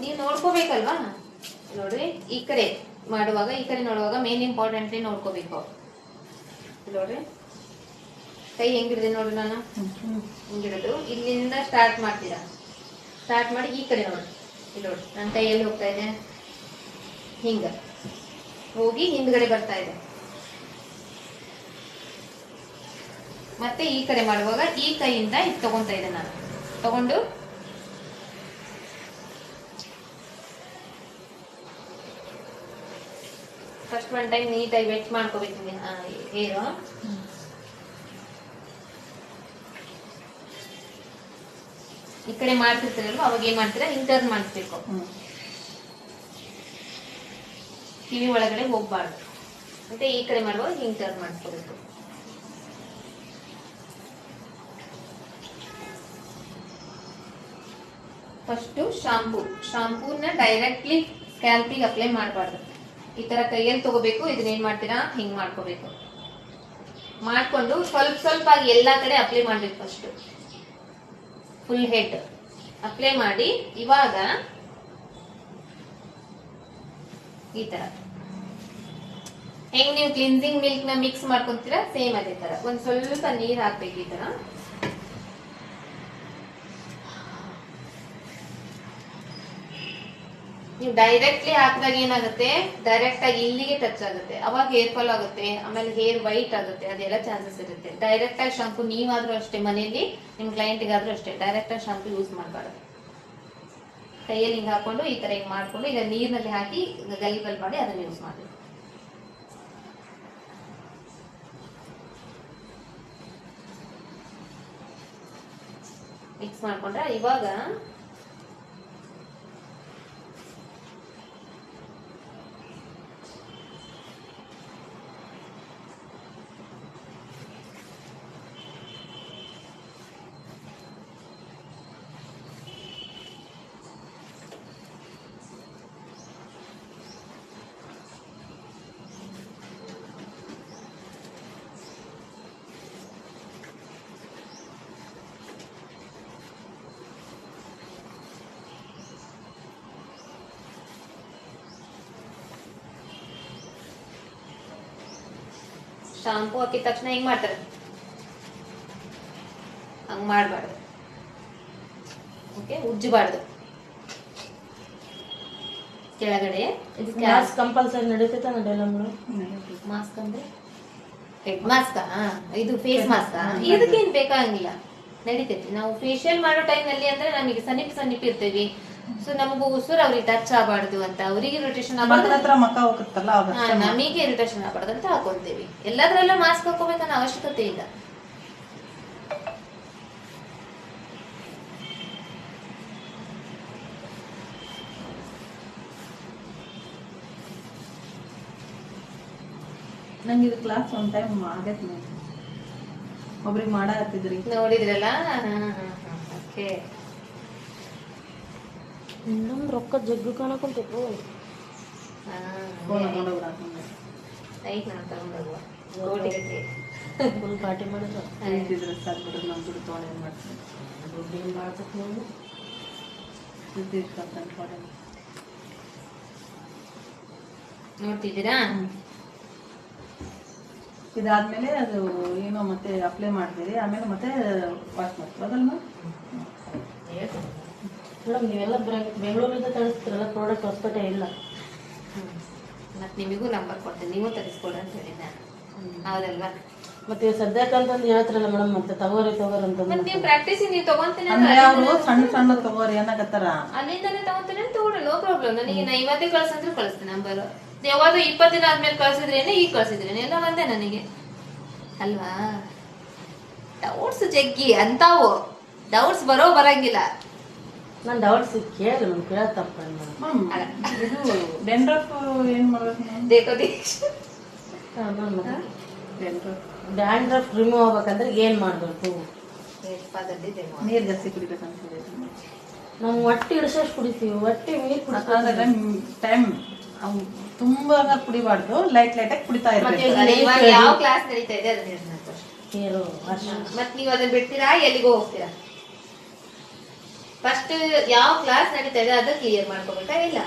ನೀವು ನೋಡ್ಕೋಬೇಕಲ್ವಾ? ನೋಡ್ರಿ, ಈ ಕಡೆ ಮಾಡುವಾಗ ಈ ಕಡೆ ನೋಡುವಾಗ ಮೇನ್ ಇಂಪಾರ್ಟೆಂಟ್ಲಿ ನೋಡ್ಕೋಬೇಕು. ನೋಡ್ರಿ ಕೈ ಹೆಂಗಿಡಿದೆ ನೋಡ್ರಿ, ನಾನು ಹಿಂಗಿಡೋದು ಇಲ್ಲಿಂದ ಸ್ಟಾರ್ಟ್ ಮಾಡ್ತೀರಾ. ಸ್ಟಾರ್ಟ್ ಮಾಡಿ ಈ ಕಡೆ ನೋಡ್ರಿ, ಇಲ್ಲಿ ನೋಡ್ರಿ ನನ್ನ ಕೈಯಲ್ಲಿ ಹೋಗ್ತಾ ಇದೆ, ಹಿಂಗ ಹೋಗಿ ಹಿಂದ್ಗಡೆ ಬರ್ತಾ ಇದೆ. ಮತ್ತೆ ಈ ಕಡೆ ಮಾಡುವಾಗ ಈ ಕೈಯಿಂದ ಇದು ತಗೊಂತ ಇದೆ. ನಾನು ತಗೊಂಡು ಫಸ್ಟ್ ಒನ್ ಟೈಮ್ ನೀಟಾಗಿ ವೆಟ್ ಮಾಡ್ಕೋಬೇಕು ಹೇರು. ಈ ಕಡೆ ಮಾಡ್ತಿರ್ತೀರಲ್ವ ಅವಾಗ ಏನ್ ಮಾಡ್ತೀರಾ, ಇಂಟರ್ನ್ ಮಾಡಿಸ್ಬೇಕು. ಕಿವಿ ಒಳಗಡೆ ಹೋಗ್ಬಾರ್ದು. ಮತ್ತೆ ಈ ಕಡೆ ಮಾಡುವಾಗ ಹಿಂಗ್ ಟರ್ನ್ ಮಾಡಿಸ್ಕೋಬೇಕು. ಫಸ್ಟ್ ಶಾಂಪೂನ ಡೈರೆಕ್ಟ್ಲಿ ಸ್ಕ್ಯಾಲ್ಪಿಗೆ ಅಪ್ಲೈ ಮಾಡಬಾರ್ದು. ಈ ತರ ಕೈಯಲ್ಲಿ ತಗೋಬೇಕು. ಇದನ್ನ ಏನ್ ಮಾಡ್ತೀರಾ, ಹಿಂಗ್ ಮಾಡ್ಕೋಬೇಕು. ಮಾಡ್ಕೊಂಡು ಸ್ವಲ್ಪ ಸ್ವಲ್ಪ ಆಗಿ ಎಲ್ಲಾ ಕಡೆ ಅಪ್ಲೈ ಮಾಡ್ಬೇಕು. ಫಸ್ಟ್ ಫುಲ್ ಹೆಡ್ ಅಪ್ಲೈ ಮಾಡಿ, ಇವಾಗ ಈ ತರ ಹೆಂಗ್ ನೀವು ಕ್ಲಿನ್ಸಿಂಗ್ ಮಿಲ್ಕ್ ನ ಮಿಕ್ಸ್ ಮಾಡ್ಕೊಂತೀರಾ ಸೇಮ್ ಅದೇ ತರ ಒಂದ್ ಸ್ವಲ್ಪ ನೀರ್ ಹಾಕ್ಬೇಕು. ಈ ತರ ನೀವು ಡೈರೆಕ್ಟ್ಲಿ ಹಾಕಿದಾಗ ಏನಾಗುತ್ತೆ, ಡೈರೆಕ್ಟ್ ಆಗಿ ಇಲ್ಲಿಗೆ ಟಚ್ ಆಗುತ್ತೆ, ಅವಾಗ ಹೇರ್ ಫಾಲ್ ಆಗುತ್ತೆ, ಆಮೇಲೆ ಹೇರ್ ವೈಟ್ ಆಗುತ್ತೆ, ಅದೆಲ್ಲ ಚಾನ್ಸಸ್ ಇರುತ್ತೆ. ಡೈರೆಕ್ಟ್ ಆಗಿ ಶಾಂಪು ನೀವಾದ್ರೂ ಅಷ್ಟೇ, ಮನೆಯಲ್ಲಿ ನಿಮ್ ಕ್ಲೈಂಟಿಗಾದ್ರೂ ಅಷ್ಟೇ, ಡೈರೆಕ್ಟ್ ಆಗಿ ಶಾಂಪು ಯೂಸ್ ಮಾಡಬಾರ್ದು. ಕೈಯಲ್ಲಿ ಹಿಂಗೆ ಹಾಕೊಂಡು ಈ ತರ ಹಿಂಗೆ ಮಾಡ್ಕೊಂಡು ಈಗ ನೀರಿನಲ್ಲಿ ಹಾಕಿ ಗಲ್ ಮಾಡಿ ಅದನ್ನ ಯೂಸ್ ಮಾಡಿ. ಮಿಕ್ಸ್ ಮಾಡ್ಕೊಂಡ್ರೆ ಇವಾಗ ಶಾಂಪು ಹಾಕಿದ ತಕ್ಷಣ ಹಿಂಗ್ ಮಾಡ್ತಾರೆ, ಹಂಗ್ ಮಾಡ್ಬಾರ್ದು. ಓಕೆ, ಉಜ್ಜಬಾರ್ದು ಕೆಳಗಡೆ. ಮಾಸ್ಕ್ ಕಂಪಲ್ಸರಿ ನಡೀತೈತೆ ನಡೆಯಲ್ಲ ಮೇಡಮ್? ಮಾಸ್ಕ್ ಅಂದ್ರೆ ಹೆಡ್ ಮಾಸ್ಕ್, ಇದು ಫೇಸ್ ಮಾಸ್ಕ್, ಇದಕ್ಕೇನ್ ಬೇಕಾಗಿಲ್ಲ, ನಡೀತೈತಿ. ನಾವು ಫೇಶಿಯಲ್ ಮಾಡೋ ಟೈಮ್ ನಲ್ಲಿ ಅಂದ್ರೆ ನಮಗೆ ಸನಿಪ್ ಇರ್ತೀವಿ, ಸೊ ನಮಗೂ ಉಸಿರು ಅವ್ರಿಗೆ ಟಚ್ ಆಗಬಾರ್ದು ಅಂತ, ಅವರಿಗೆ ಇರಿಟೇಷನ್ ಆಗಬಾರ್ದು, ನಮಗೆ ಇರಿಟೇಷನ್ ಆಗಬಾರ್ದು ಅಂತ ಹಾಕೊಂತೀವಿ. ಎಲ್ಲದ್ರಲ್ಲೂ ಮಾಸ್ಕ್ ಹಾಕೋಬೇಕನ್ನೋ ಅವಶ್ಯಕತೆ ಇಲ್ಲ. ನಂಗೆ ಇದು ಕ್ಲಾಸ್ ಒನ್ ಟೈಮ್ ಆಗೈತೆ, ಒಬ್ರಿಗೆ ಮಾಡಾಕತ್ತಿದ್ರಿ ನೋಡಿದ್ರಲ್ಲ. ಓಕೆ, ಇನ್ನೊಂದು ರೊಕ್ಕ ಜಗ್ಗು ಕಾಣಕೊಂತೈತು. ಐತ್ ನಾನು ತಗೊಂಡೋಗುವ ಕೋಟಿಗಟ್ಟೆ ಫುಲ್ ಪಾರ್ಟಿ ಮಾಡಿದ್ರು. ಸರ್ ಬಿಡೋದು ನಮ್ಮ ದುಡ್ಡು ತೊಗೊಂಡು ಏನು ಮಾಡ್ತೀನಿ, ದುಡ್ಡು ಏನು ಮಾಡ್ತೈತಿ ನೋಡಿ. ನೋಡ್ತಿದ್ದೀರಾ? ಇದಾದ್ಮೇಲೆ ಅದು ಏನೋ ಮತ್ತೆ ಅಪ್ಲೈ ಮಾಡ್ತೀರಿ, ಆಮೇಲೆ ಮತ್ತೆ ವಾಶ್ ಮಾಡ್ತೀವಿ ಅದಲ್ಲ ಮೇಡಮ್? ನೀವೆಲ್ಲ ಬೆಂಗಳೂರಿಂದ ತರಿಸ್ತೀರಲ್ಲ ಪ್ರಾಡಕ್ಟ್, ಹೊಸಪೇಟೆ ಇಲ್ಲ. ಮತ್ತೆ ನಿಮಗೂ ನಂಬರ್ ಕೊಡ್ತೀನಿ, ನೀವು ತರಿಸ್ಕೊಡಿ ಅಂತ ಹೇಳಿ ನಾನು, ಹೌದಲ್ವಾ? ಮತ್ತೆ ಸದ್ಯಕ್ಕಂತಂದು ಹೇಳ್ತಿರಲ್ಲ ಮೇಡಮ್, ಮತ್ತೆ ತಗೋರಿ ಅಂತ. ಮತ್ತೆ ನೀವು ಪ್ರಾಕ್ಟೀಸ್ ನೀವು ತಗೊಂತೀನಿ ಅಂದ್ರೆ ಅವರು ಸಣ್ಣ ತಗೋರಿ ಏನಾಗತ್ತಾರ, ಅಲ್ಲಿಂದಾನೆ ತಗೊಂತೀನಿ ಅಂತ ತಗೊಳ್ಳಿ, ನೋ ಪ್ರಾಬ್ಲಮ್. ನನಗೆ ನಾ ಇವತ್ತೇ ಕಳ್ಸಂದ್ರೆ ಕಳಿಸ್ತೀನಿ ನಂಬರ್. ಯಾವಾಗ 20 ದಿನ ಆದ್ಮೇಲೆ ಕಳ್ಸಿದ್ರೇನೆ, ಈಗ ಕಳ್ಸಿದ್ರೇನೆ, ಎಲ್ಲ ಒಂದೇ ನನಗೆ ಅಲ್ವಾ? ಡೌಟ್ಸ್ ಜಗ್ಗಿ ಅಂತಾವು, ಡೌಟ್ಸ್ ಬರಂಗಿಲ್ಲ. ನಾನು ಡೌಟ್ಸ್ ಕೇಳಿ ನಮ್ಗೆ ಕೇಳತ್ತಪ್ಪ. ಇದು ಡೆಂಡ್ರಫ್ ಏನ್ ಮಾಡ್ಬೇಕು? ಡ್ಯಾಂಡ್ರಫ್ ರಿಮೂವ್ ಆಗ್ಬೇಕಂದ್ರೆ ಏನ್ ಮಾಡ್ಬೇಕು? ನೀರ್ ಜಾಸ್ತಿ ಕುಡಿಬೇಕಂತ ಹೇಳಿ ನಾವು ಹೊಟ್ಟೆ ಇಡಿಸೋಷ್ಟು ಕುಡಿತೀವಿ, ಹೊಟ್ಟೆ ನೀರು ಕುಡಿದ್ರೆ ಟೈಮ್ ತುಂಬಾ ಕುಡಿಬಾರ್ದು, ಲೈಟ್ ಆಗಿ ಕುಡಿತಾ ಇರ್ಬೇಕು. ಯಾವ ಕ್ಲಾಸ್ ನಡೀತಾ ಇದೆ ಅದನ್ನ ಹೇಳಿ. ಮತ್ ನೀವು ಅದನ್ನ ಬಿಡ್ತೀರಾ, ಎಲ್ಲಿಗೋ ಹೋಗ್ತೀರಾ? ಫಸ್ಟ್ ಯಾವ ಕ್ಲಾಸ್ ನಡೀತಾ ಇದೆ ಅದು ಕ್ಲಿಯರ್ ಮಾಡ್ಕೋಬೇಕಾ? ಇಲ್ಲ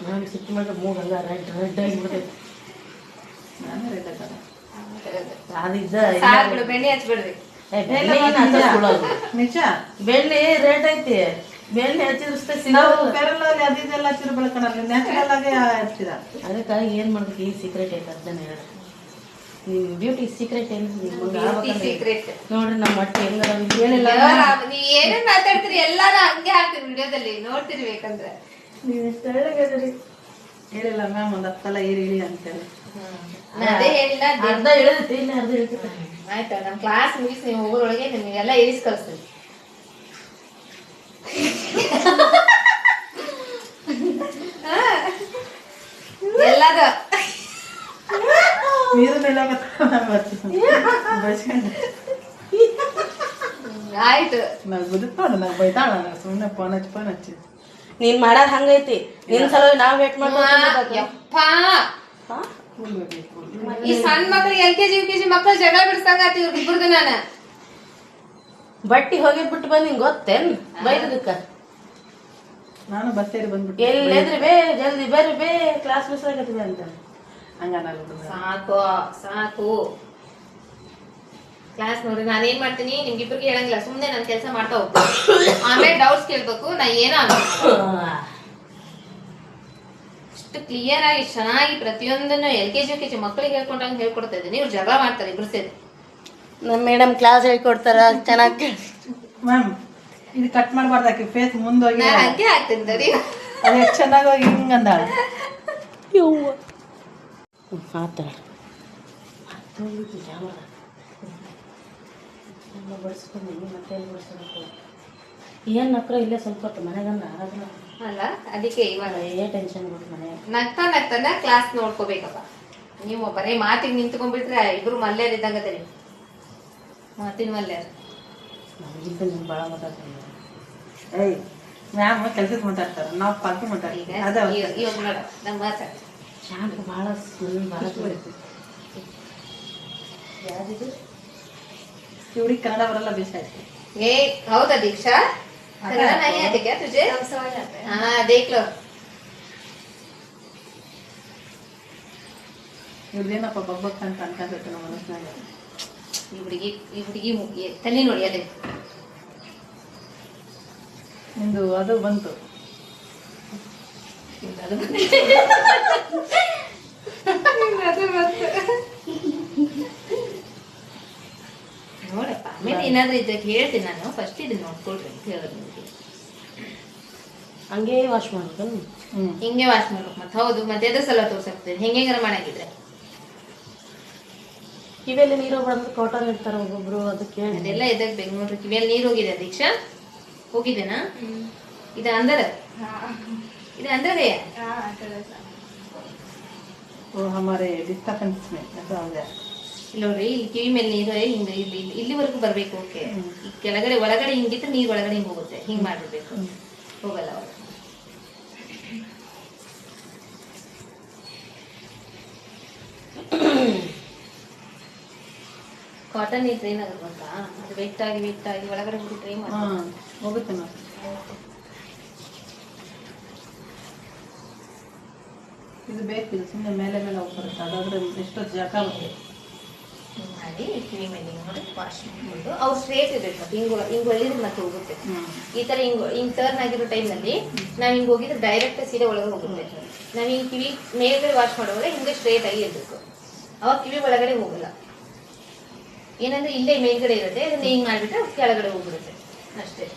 ನಾನು ಸಿಟ್ಟು ಮಾಡಿದ್ರೆ ಮೂಗ್ ಹಂಗ ರೆಡ್ ಆಗಿಬಿಡ್ತೈತೆ. ಬೆಣ್ಣೆ ಹಚ್ಬಿಡ್ರಿ. ನಿಜ, ಬೆಣ್ಣೆ ರೇಟ್ ಐತಿ, ಬೆಣ್ಣೆ ಹಚ್ಚಿದ್ರೆ ಅದೆಲ್ಲ ಹಚ್ಚಿರ್ ಬೆಳ್ಕೊಳಲ್ಲ, ನ್ಯಾಚುರಲ್ ಆಗಿ ಹಚ್ಚಿರ. ಅದಕ್ಕಾಗಿ ಏನ್ ಮಾಡ್ಬೇಕು? ಈ ಸೀಕ್ರೆಟ್ ಐತೆ ಅದನ್ನ ಹೇಳ. ನಿಮ್ ಬ್ಯೂಟಿ ಸೀಕ್ರೆಟ್ ಏನು ನೋಡ್ರಿ. ನಮ್ಮ ಹೊಟ್ಟೆ ಹೆಂಗ ಹೇಳಿಲ್ಲ, ನೀವ್ ಏನೇನ್ ಮಾತಾಡ್ತೀರಿ ಎಲ್ಲಾರು ಹಂಗೆ ಹಾಕ್ತಿರಿ ವಿಡಿಯೋದಲ್ಲಿ ನೋಡ್ತಿರಿ. ಬೇಕಂದ್ರೆ ನೀವು ಎಷ್ಟು ಹೇಳಿದ್ರಿ, ಹೇಳಿಲ್ಲ ಮ್ಯಾಮ್ ಒಂದ್ 10 ಸಲ ಇರಿ ಅಂತೇಳಿ. ಅದೇ ಹೇಳಿಲ್ಲ, ಅರ್ಧ ಹೇಳಿದ್ರಿ, ಇನ್ನ ಅರ್ಧ ಹೇಳ್ತೀನಿ. ಆಯ್ತಾ? ನಮ್ ಕ್ಲಾಸ್ ಮುಗಿಸಿ ನೀವು ಹೋಗೋರೊಳಗೆ ನಿಮ್ಗೆಲ್ಲ ಇರಿಸಿ ಕಳಿಸ್ತೀವಿ. ಎಲ್ಲದ ನೀರು ಆಯ್ತು. ನಾವ್ ಬದುಕೋಣ, ನಾವ್ ಬೈತಾಳ, ಸುಮ್ಮನೆ ಫೋನ್ ಹಚ್ಚಿ ನೀನ್ ಮಾಡಾರ ಹಂಗೈತಿ. ನಿನ್ ಸಲ ನಾವ್ ವೇಟ್ ಯಪ್ಪ, ಈ ಸಣ್ಣ ಮಕ್ಳಿಗೆ LKG UKG ಮಕ್ಕಳು ಜಗಳ ಬಿಡಿಸಂಗಾತಿ ಇವ್ರಿಬ್ರದ್ದು. ನಾನು ಬಟ್ಟಿ ಹೋಗಿ ಬಿಟ್ಟು ಬಂದಿನ್ ಗೊತ್ತೇನ್? ಬೈದಕ್ಕ ನಾನು ಬಸ್ ಸೇರಿ ಬಂದ್ಬಿಟ್ಟು ಎಲ್ಲೆದ್ರಿ ಬೇ ಜಲ್ದಿ ಬರ್ರಿ ಬೇ ಕ್ಲಾಸ್ ಮಿಸ್ ಆಗತ್ತೀವಿ ಅಂತ. ಹಂಗನಾಗುತ್ತೆ ಮೇಡಮ್. ಸಾಕು ಸಾಕು. ಕ್ಲಾಸ್ ನೋಡ್ರಿ ನಾನು ಏನ್ ಮಾಡ್ತೀನಿ ನಿಮ್ಗಿಬ್ರಿಗೆ ಹೇಳಂಗಿಲ್ಲ, ಸುಮ್ನೆ ನಾನು ಕೆಲಸ ಮಾಡ್ತಾ ಹೋಗ್ತೀನಿ. ಆಮೇಲೆ ಡೌಟ್ಸ್ ಕೇಳ್ಬೇಕು, ನಾ ಏನೋ ಅಷ್ಟು ಕ್ಲಿಯರ್ ಆಗಿ ಚೆನ್ನಾಗಿ ಪ್ರತಿಯೊಂದನ್ನು LKG UKG ಮಕ್ಕಳಿಗೆ ಹೇಳ್ಕೊಂಡಂಗೆ ಹೇಳ್ಕೊಡ್ತಾ ಇದ್ದೀನಿ. ಇವ್ರು ಜಗಳ ಮಾಡ್ತಾರೆ ಇಬ್ರು ಸೇರಿ. ನಮ್ಮ ಮೇಡಮ್ ಕ್ಲಾಸ್ ಹೇಳ್ಕೊಡ್ತಾರ ಚೆನ್ನಾಗಿ. ಮ್ಯಾಮ್ ಇದು ಕಟ್ ಮಾಡಬಾರ್ದಾಕಿ ಫೇಸ್ ಮುಂದೋಗಿ ನಾ ಹಂಗೆ ಆಗ್ತೀನಿ ತಡಿ. ಅದು ಎಷ್ಟು ಚೆನ್ನಾಗಿ ಹೋಗಿ ಹಿಂಗಂದಾಳ. ಆತ ಬಡಿಸ್ಕೊಂಡು ಮತ್ತೆ ಬಡಿಸ್ಬೇಕು. ಏನು ನಕ್ರ ಇಲ್ಲೇ ಸ್ವಲ್ಪ ಹೊತ್ತು ಮನೆಗಂದ್ರೆ ಆರಾಧನ ಅಲ್ಲ ಅದಕ್ಕೆ ಇವಾಗ ಟೆನ್ಷನ್ ಬಿಟ್ಟು ಮನೆ ನಗ್ತಾ ನಗ್ತಾನೆ ಕ್ಲಾಸ್ ನೋಡ್ಕೋಬೇಕಪ್ಪ. ನೀವು ಬರೀ ಮಾತಿಗೆ ನಿಂತ್ಕೊಂಡ್ಬಿಟ್ರೆ ಇಬ್ರು ಮಲ್ಯಾರ ಇದ್ದಂಗ ತರಿ, ಮಾತಿನ ಮಲ್ಯಾರ. ನಮಗಿಂತ ನೀವು ಭಾಳ ಮಾತಾಡ್ತೀನಿ. ಏಯ್ ಮ್ಯಾಮ್ ಕೆಲ್ಸಕ್ಕೆ ಮಾತಾಡ್ತಾರೆ, ನಾವು ಪಾಲ್ತು ಈಗ ಮಾತಾಡ್ತೀವಿ. ಅದೇ ಇವಾಗ ನೋಡ ನಂಗೆ ಮಾತಾಡ್ತೀನಿ. ಶಾಂತ ಭಾಳ ಸ್ಮೆಲ್ ಭಾಳ ಯಾರಿದು ಇವ್ರಿಗೆ ಕನ್ನಡ ಬರಲ್ಲ ಬೇಸ ಆಯ್ತು. ए हौदा दीक्षा कन्नड़ नहीं आती क्या तुझे? सब समझ आता है। हाँ देख लो. ಇವ್ರದೇನಪ್ಪ ಬಬ್ಬಕ್ಕ ಅಂತ ಅನ್ಕೊಂತೈತೆ ನಮ್ಮ ಮನಸ್ಸಿನಾಗ. ಈ ಹುಡುಗಿ ತಲೆ ನೋಡಿ ಅದೇ ನಿಂದು ಅದು ಬಂತು. ನೋಡಪ್ಪ ಆಮೇಲೆ ಏನಾದ್ರೂ ಇದ್ದಕ್ಕೆ ಹೇಳ್ತೀನಿ ನಾನು. ಫಸ್ಟ್ ಇದನ್ನ ನೋಡ್ಕೊಳ್ರಿ ಅಂತ ಹೇಳೋದು ನಿಮಗೆ. ಹಂಗೆ ವಾಶ್ ಮಾಡ್ಬೇಕು. ಹಿಂಗೆ ವಾಶ್ ಮಾಡ್ಬೇಕು. ಮತ್ತೆ ಹೌದು, ಮತ್ತೆ ಎದ್ರ ಸಲ ತೋರ್ಸಾಕ್ತೇನೆ ಹೆಂಗೆಂಗಾರ ಮಾಡಾಗಿದ್ರೆ. ಕಿವಿಯಲ್ಲಿ ನೀರು ಬಂದು ಕಾಟನ್ ಇರ್ತಾರೆ ಒಬ್ಬೊಬ್ರು, ಅದಕ್ಕೆ ಅದೆಲ್ಲ ಇದ್ದಕ್ಕೆ ಬೇಕು ನೋಡ್ರಿ. ಕಿವಿಯಲ್ಲಿ ನೀರು ಹೋಗಿದೆ ದೀಕ್ಷಾ? ಹೋಗಿದ್ದೇನಾ? ಇದು ಅಂದರ ಇದು ಅಂದರೇ वो हमारे डिस्टर्बेंस में ऐसा हो गया. ಇಲ್ಲಿ ನೋಡ್ರಿ, ಇಲ್ಲಿ ಕಿವಿ ಮೇಲೆ ನೀರು ಹಿಂಗೆ ಇಲ್ಲಿವರೆಗೂ ಬರ್ಬೇಕು. ಓಕೆ, ಕೆಳಗಡೆ ಒಳಗಡೆ ಹಿಂಗಿದ್ರೆ ನೀರು ಒಳಗಡೆ ಹಿಂಗೆ ಹೋಗುತ್ತೆ. ಹಿಂಗೆ ಮಾಡಿರ್ಬೇಕು, ಹೋಗಲ್ಲ ಅವಾಗ. ಕಾಟನ್ ಇದ್ರೆ ಏನಾಗುತ್ತೆ ಗೊತ್ತಾ, ಅದು ವೆಟ್ ಆಗಿ ಒಳಗಡೆ ಹೋಗಿ ಟ್ರೈ ಮಾಡಿ ಹೋಗುತ್ತೆ ಮ್ಯಾಮ್. ಇದು ಬೇಕಿಲ್ಲ, ಸುಮ್ಮನೆ ಮೇಲೆ ಮೇಲೆ ಹೋಗಿ ಬರುತ್ತೆ. ಅದಾದ್ರೆ ಎಷ್ಟೊತ್ತು ಜಾಗ ಆಗುತ್ತೆ. ಮಾಡಿ ಕಿವಿ ಮೇಲೆ ನೋಡಿ ವಾಶ್ ಮಾಡ್ಕೊಂಡು ಅವ್ರು ಸ್ಟ್ರೇಟ್ ಇರಬೇಕು. ಹಿಂಗೆ ಒಳ್ಳಿದ್ರೆ ಮತ್ತೆ ಹೋಗುತ್ತೆ. ಈ ತರ ಹಿಂಗ್ ಟರ್ನ್ ಆಗಿರೋ ಟೈಮ್ನಲ್ಲಿ ನಾವು ಹಿಂಗೆ ಹೋಗಿದ್ರೆ ಡೈರೆಕ್ಟ್ ಸೀದಾ ಒಳಗೆ ಹೋಗುತ್ತೆ. ನಾವು ಹಿಂಗೆ ಕಿವಿ ಮೇಲ್ಗಡೆ ವಾಶ್ ಮಾಡುವಾಗ ಹಿಂಗೆ ಸ್ಟ್ರೇಟ್ ಆಗಿ ಇರಬೇಕು, ಅವಾಗ ಕಿವಿ ಒಳಗಡೆ ಹೋಗಲ್ಲ. ಏನಂದ್ರೆ ಇಲ್ಲೇ ಮೇಲ್ಗಡೆ ಇರುತ್ತೆ, ಅದನ್ನ ಹಿಂಗೆ ಮಾಡಿಬಿಟ್ರೆ ಕೆಳಗಡೆ ಹೋಗ್ಬಿಡುತ್ತೆ ಅಷ್ಟೇ.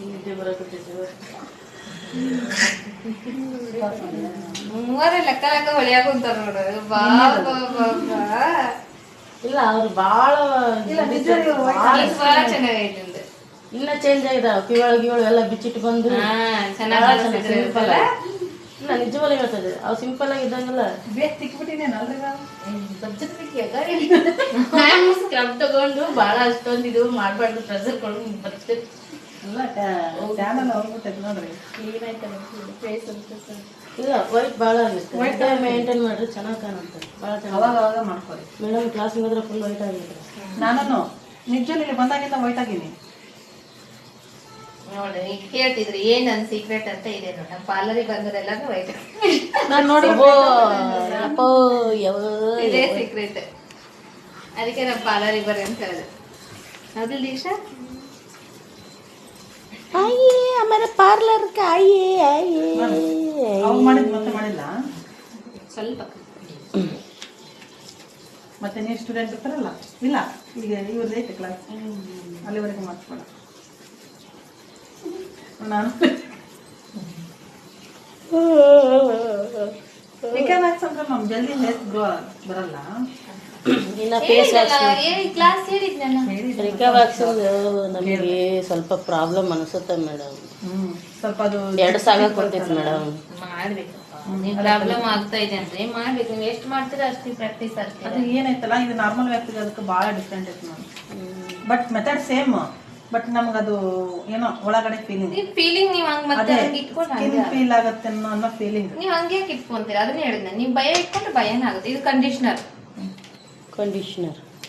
ನಿದ್ದೆ ಬರೋಕತ್ತಿದ್ದು ಮೂವರೇ ಲೆಕ್ಕ ಹೊಳಿಯಾಗ ಕುಂತಾರ ನೋಡು. ಬಾ ಇಲ್ಲ ಅವ್ರು ಭಾಳ ಬಹಳ ಚೆನ್ನಾಗೈತೆ ನಿಂದು. ಇಲ್ಲ ಚೇಂಜ್ ಆಗಿದೆ. ಕಿವಳು ಎಲ್ಲ ಬಿಚ್ಚಿಟ್ಟು ಬಂದು ಚೆನ್ನಾಗಿ ಇಲ್ಲ ನಿಜವಲ್ಲ ಹೇಳ್ತದೆ. ಅವು ಸಿಂಪಲ್ ಆಗಿ ಇದ್ದಂಗಲ್ಲ ಬೇಗ ತಿಕ್ಬಿಟ್ಟಿನೇನಲ್ರಿ ಸ್ಕ್ರಬ್ ತಗೊಂಡು ಭಾಳ ಅಷ್ಟೊಂದು ಇದು ಮಾಡಬಾರ್ದು. ಪ್ರೆಸರ್ ಕೊಡು ಬರ್ತದೆ ಎಲ್ಲ ಚಾನಲ್ ಹೋಗ್ಬಿಟ್ಟೈತೆ ನೋಡ್ರಿ. ಇಲ್ಲ ವೈಟ್ ಭಾಳ ಆಗುತ್ತೆ. ಮೇಂಟೈನ್ ಮಾಡ್ರಿ ಚೆನ್ನಾಗಿ ಕಾಣುತ್ತೆ. ಭಾಳ ಚೆನ್ನಾಗಿ ಅವಾಗ ಅವಾಗ ಮಾಡ್ಕೊರಿ. ಮೇಡಮ್ ಕ್ಲಾಸ್ ಹೋದ್ರೆ ಫುಲ್ ವೈಟ್ ಆಗಿತ್ತು. ನಾನು ನಿಜಲ್ಲಿ ಇಲ್ಲಿ ಬಂದಾಗಿಂದ ವೈಟ್ ಆಗಿನಿ. ನೋಡ್ರಿ ಈಗ ಕೇಳ್ತಿದ್ರಿ ಏನ್ ನನ್ ಸೀಕ್ರೆಟ್ ಅಂತ ಇದೆ ನೋಡಿ. ನಮ್ಮ ಪಾರ್ಲರಿಗೆ ಬಂದರೆಲ್ಲಾನು ವೈಟ್ ನಾನು ನೋಡಿ ಇದೇ ಸೀಕ್ರೆಟ್. ಅದಕ್ಕೆ ನಮ್ಮ ಪಾರ್ಲರಿಗೆ ಬರ್ರಿ ಅಂತ ಹೇಳಿದೆ. ಹೌದು ದೀಕ್ಷಾ? ಆಯೇ ಹಮಾರೆ ಪಾರ್ಲರ್ ಆಯೇ ಆಯೇ ಅವ್ರು ಮಾಡಿದ್ ಮತ್ತೆ ಮಾಡಿಲ್ಲ. ಸ್ವಲ್ಪ ಮತ್ತೆ ನೀವು ಸ್ಟೂಡೆಂಟ್ ಇರ್ತಾರಲ್ಲ, ಇಲ್ಲ ಈಗ ಇವ್ರದ್ದು ಐತೆ ಕ್ಲಾಸ್, ಅಲ್ಲಿವರೆಗೆ ಮಾಡಿಸ್ಬೇಡ. ನಾನು ಮೆಕ್ಯಾನಿಕ್ಸ್ ಅಂದ್ರೆ ನಮ್ ಜಲ್ದಿ ಹೇರ್ ಗ್ರೋ ಬರಲ್ಲ. ಇನ್ನ ಫೇಸ್ ಕ್ಲಾಸ್ ಹೇಳಿದ್ನಲ್ಲ. ರಿಕಾ ವ್ಯಾಕ್ಸ್ ನಮಗೆ ಸ್ವಲ್ಪ ಪ್ರಾಬ್ಲಮ್ ಅನಿಸುತ್ತೆ ಮೇಡಮ್. ಸ್ವಲ್ಪ ಅದು 2,000 ಕೊಡ್ತೈತಿ ಮೇಡಮ್. ಮಾಡ್ಬೇಕು, ನೀವು ಪ್ರಾಬ್ಲಮ್ ಆಗ್ತಾ ಇದೆ ಅಂದ್ರೆ ಮಾಡ್ಬೇಕು. ನೀವು ಎಷ್ಟು ಮಾಡ್ತೀರಾ ಅಷ್ಟು ಪ್ರಾಕ್ಟೀಸ್ ಆಗ್ತದೆ. ಅದು ಏನಾಯ್ತಲ್ಲ, ಇದು ನಾರ್ಮಲ್ ವ್ಯಾಕ್ಸಿಗೆ ಅದಕ್ಕೆ ಭಾಳ ಡಿಫ್ರೆಂಟ್ ಐತೆ ನೋಡಿ. ಬಟ್ ಮೆಥಡ್ ಸೇಮ್, ಬಟ್ ನಮ್ಗದು ಏನೋ ಒಳಗಡೆ ಫೀಲಿಂಗ್ ಫೀಲಿಂಗ್ ನೀವು ಹಂಗ್ ಮತ್ತೆ ಹಂಗೆ ಇಟ್ಕೊಂಡು ಸ್ಕಿನ್ ಫೀಲ್ ಆಗತ್ತೆ ಅನ್ನೋ ಫೀಲಿಂಗ್. ನೀವು ಹಂಗೆ ಯಾಕೆ ಇಟ್ಕೊಂತೀರಾ? ಅದನ್ನ ಹೇಳಿದ್ನ, ನೀವು ಭಯ ಇಟ್ಕೊಂಡ್ರೆ ಭಯನ ಆಗುತ್ತೆ. ಇದು ಕಂಡೀಷನರ್.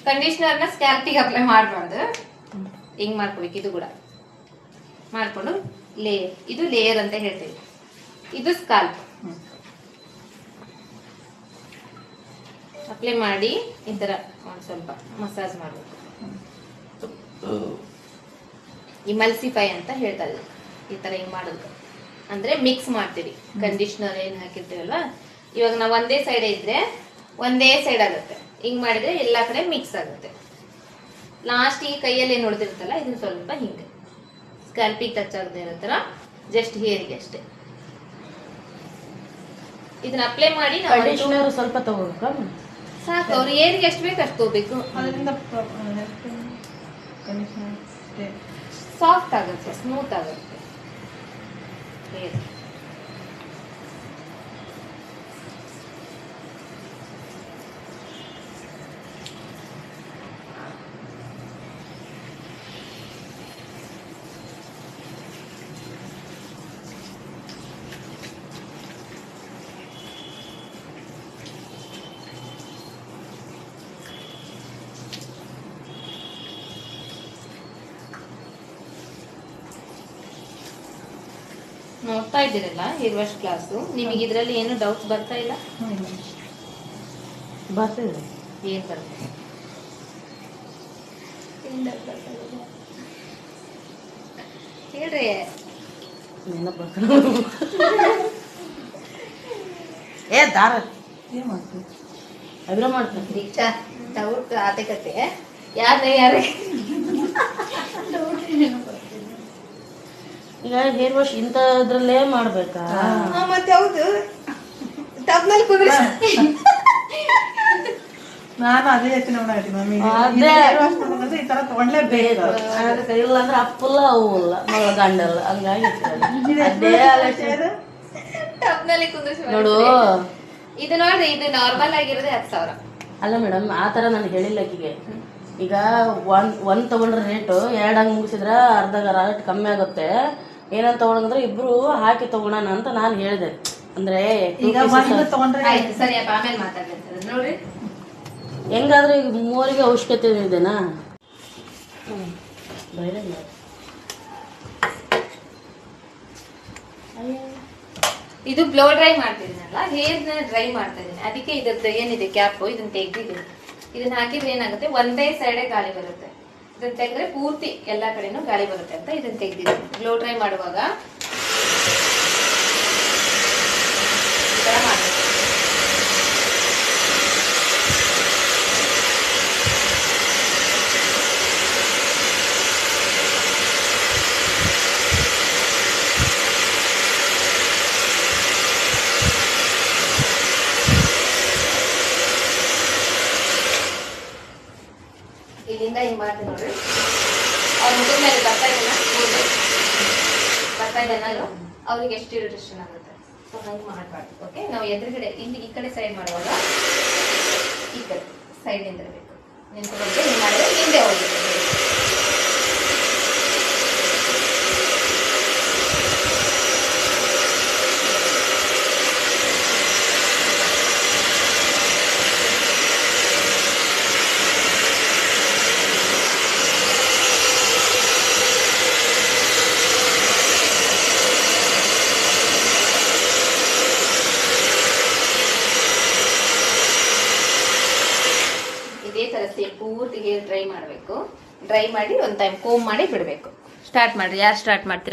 ಕಂಡೀಷನರ್ನ ಸ್ಕ್ಯಾಲ್ಪಿಗೆ ಅಪ್ಲೈ ಮಾಡಬಾರ್ದು, ಹಿಂಗ್ ಮಾಡ್ಕೋಬೇಕು. ಇದು ಕೂಡ ಮಾಡ್ಕೊಂಡು ಲೇಯರ್, ಇದು ಲೇಯರ್ ಅಂತ ಹೇಳ್ತೀವಿ. ಇದು ಸ್ಕಾಲ್ಪ್. ಅಪ್ಲೈ ಮಾಡಿ ಈ ತರ ಒಂದ್ ಸ್ವಲ್ಪ ಮಸಾಜ್ ಮಾಡಬೇಕು. ಇಮಲ್ಸಿಫೈ ಅಂತ ಹೇಳ್ತಾರೆ. ಈ ತರ ಹಿಂಗ್ ಮಾಡೋದು ಅಂದ್ರೆ ಮಿಕ್ಸ್ ಮಾಡ್ತೀವಿ. ಕಂಡೀಷನರ್ ಏನ್ ಹಾಕಿರ್ತೀವಲ್ವಾ, ಇವಾಗ ನಾವು ಒಂದೇ ಸೈಡ್ ಇದ್ರೆ ಒಂದೇ ಸೈಡ್ ಆಗುತ್ತೆ. ಹಿಂಗ್ ಮಾಡಿದ್ರೆ ಎಲ್ಲಾ ಕಡೆ ಮಿಕ್ಸ್ ಆಗುತ್ತೆ. ಲಾಸ್ಟ್ ಈ ಕೈಯಲ್ಲಿ ಏನ್ ಉಳಿದಿರುತ್ತಲ್ಲ ಇದನ್ನ ಸ್ವಲ್ಪ ಹಿಂಗೆ ಸ್ಕ್ಯಾಲ್ಪಿಗೆ ಟಚ್ ಆಗದೆ ಇರೋ ತರ ಜಸ್ಟ್ ಹೇರಿಗೆ ಅಷ್ಟೇ ಇದನ್ನ ಅಪ್ಲೈ ಮಾಡಿ ಕಂಡೀಷನರ್ ಸ್ವಲ್ಪ ತಗೋಬೇಕಾ? ಸಾಕು. ಅವ್ರು ಏರಿಗೆ ಎಷ್ಟು ಬೇಕು ಅಷ್ಟು ತಗೋಬೇಕು. ಅದರಿಂದ ಸಾಫ್ಟ್ ಆಗುತ್ತೆ, ಸ್ಮೂತ್ ಆಗುತ್ತೆ ಹೇರ್. ನೋಡ್ತಾ ಇದ್ದೀರಲ್ಲ ಹೇರ್ ವಾಶ್ ಕ್ಲಾಸು. ನಿಮಗೆ ಇದರಲ್ಲಿ ಏನು ಡೌಟ್ಸ್ ಬರ್ತಾ ಇಲ್ಲ? ಬರ್ತಿದೆ. ಏನ್ ಬರುತ್ತೆ? ಹೇಳ್ರಿ. ನೆನಪು ಏ ದಾರ ಏನ್ ಮಾಡ್ತೀವಿ? ಅದ್ರ ಮಾಡ್ತೀನಿ. ದೀಕ್ಷಾ ಡೌಟ್ ಆತಕತೆ ಯಾರ ಈಗ ಹೇರ್ ವಾಶ್ ಇಂಥದ್ರಲ್ಲೇ ಮಾಡ್ಬೇಕಾ? ಮತ್ತೆ ಹೌದು ಟಬ್ನಲ್ಲಿ ಕುದಿಸಿ. ನಾನು ಅದೇ ಯೋಚನೆ ಮಾಡಾಕತ್ತೀನಿ ಮಮ್ಮಿ. ಅದೇ. ಈ ತರ ತಗೊಂಡ್ಲೇಬೇಕು. ಅದಕ್ಕೆ ಇಲ್ಲ ಅಂದ್ರೆ ಅಪ್ಪಲ್ಲ ಅವು ಇಲ್ಲ ಮಗಳ ಗಂಡಲ್ಲ ಹಂಗಾಗಿ ಅದೇ ಆಲೋಚನೆ. ಟಬ್ನಲ್ಲಿ ಕುದಿಸಿ ನೋಡು ಇದು ನೋಡ್ರಿ, ಇದು ನಾರ್ಮಲ್ ಆಗಿರೋದೇ 10,000. ಅಲ್ಲ ಮೇಡಮ್, ಆ ಥರ ನಾನು ಹೇಳಿಲ್ಲ ಆಕಿಗೆ. ಈಗ ಒಂದ್ ತಗೊಂಡ್ರೆ ರೇಟು 2 ಹಂಗೆ ಮುಗಿಸಿದ್ರೆ ಅರ್ಧ ರೇಟ್ ಕಮ್ಮಿ ಆಗುತ್ತೆ. ಏನಂತ ತಗೊಂಡ್ರೆ ಇಬ್ರು ಹಾಕಿ ತಗೊಳೋಣ ಅಂತ ನಾನು ಹೇಳಿದೆ. ಅಂದ್ರೆ ಈಗ ಒಂದು ತಗೊಂಡ್ರೆ ಆಯ್ತು ಸರಿ ಅಪ್ಪ, ಆಮೇಲೆ ಮಾತಾಡ್ತಾರೆ ನೋಡ್ರಿ. ಹೆಂಗಾದ್ರೆ ಈಗ 3ಗೆ ಅವಶ್ಯಕತೆ ಇದೆನಾ? ಬೇರೆ ಇದು ಬ್ಲೋ ಡ್ರೈ ಮಾಡ್ತಿದ್ದೀನಲ್ಲ, ಹೇರ್ನ ಡ್ರೈ ಮಾಡ್ತಾ ಇದೀನಿ. ಅದಕ್ಕೆ ಇದ್ರದ್ದು ಏನಿದೆ ಕ್ಯಾಪ್ ಇದನ್ನ ತೆಗ್ದಿದ್ದೀನಿ. ಇದನ್ನ ಹಾಕಿದ್ರೆ ಏನಾಗುತ್ತೆ, ಒಂದೇ ಸೈಡೇ ಗಾಳಿ ಬರುತ್ತೆ. ಇದನ್ನ ತೆಗೆದ್ರೆ ಪೂರ್ತಿ ಎಲ್ಲಾ ಕಡೆನೂ ಗಾಳಿ ಬರುತ್ತೆ ಅಂತ ಇದನ್ನ ತೆಗ್ದಿದ್ದೀನಿ. ಬ್ಲೋ ಡ್ರೈ ಮಾಡುವಾಗ ಈ ತರ ಮಾಡ್ಬೇಕು. ಇಲ್ಲಿಂದ ಹಿಂಗ್ ಮಾಡ್ತೀನಿ ನೋಡ್ರಿ. ಅವ್ರ ಮುಖದ ಮೇಲೆ ಬರ್ತಾ ಇದೆನಲ್ಲ ಅವ್ರಿಗೆ ಎಷ್ಟು ಇರಿಟೇಷನ್ ಆಗುತ್ತೆ. ಸೊ ಹಂಗೆ ಮಾಡಬಾರ್ದು. ಓಕೆ, ನಾವು ಎದುರುಗಡೆ ಇಲ್ಲಿ ಈ ಕಡೆ ಸೈಡ್ ಮಾಡುವಾಗ ಈ ಕಡೆ ಸೈಡ್ ನಿಂದಿರಬೇಕು. ನಿಂತ್ಕೊಂಡು ಹಿಂಗೆ ಮಾಡಿದ್ರೆ ಹಿಂದೆ ಹೋಗುತ್ತೆ. ಇದೇ ತರ ಪೂರ್ತಿ ಹೇರ್ ಡ್ರೈ ಮಾಡಬೇಕು. ಡ್ರೈ ಮಾಡಿ ಒಂದು ಟೈಮ್ ಕೋಮ್ ಮಾಡಿ ಬಿಡಬೇಕು. ಸ್ಟಾರ್ಟ್ ಮಾಡ್ರಿ. ಯಾರು ಸ್ಟಾರ್ಟ್ ಮಾಡ್ತೀರ?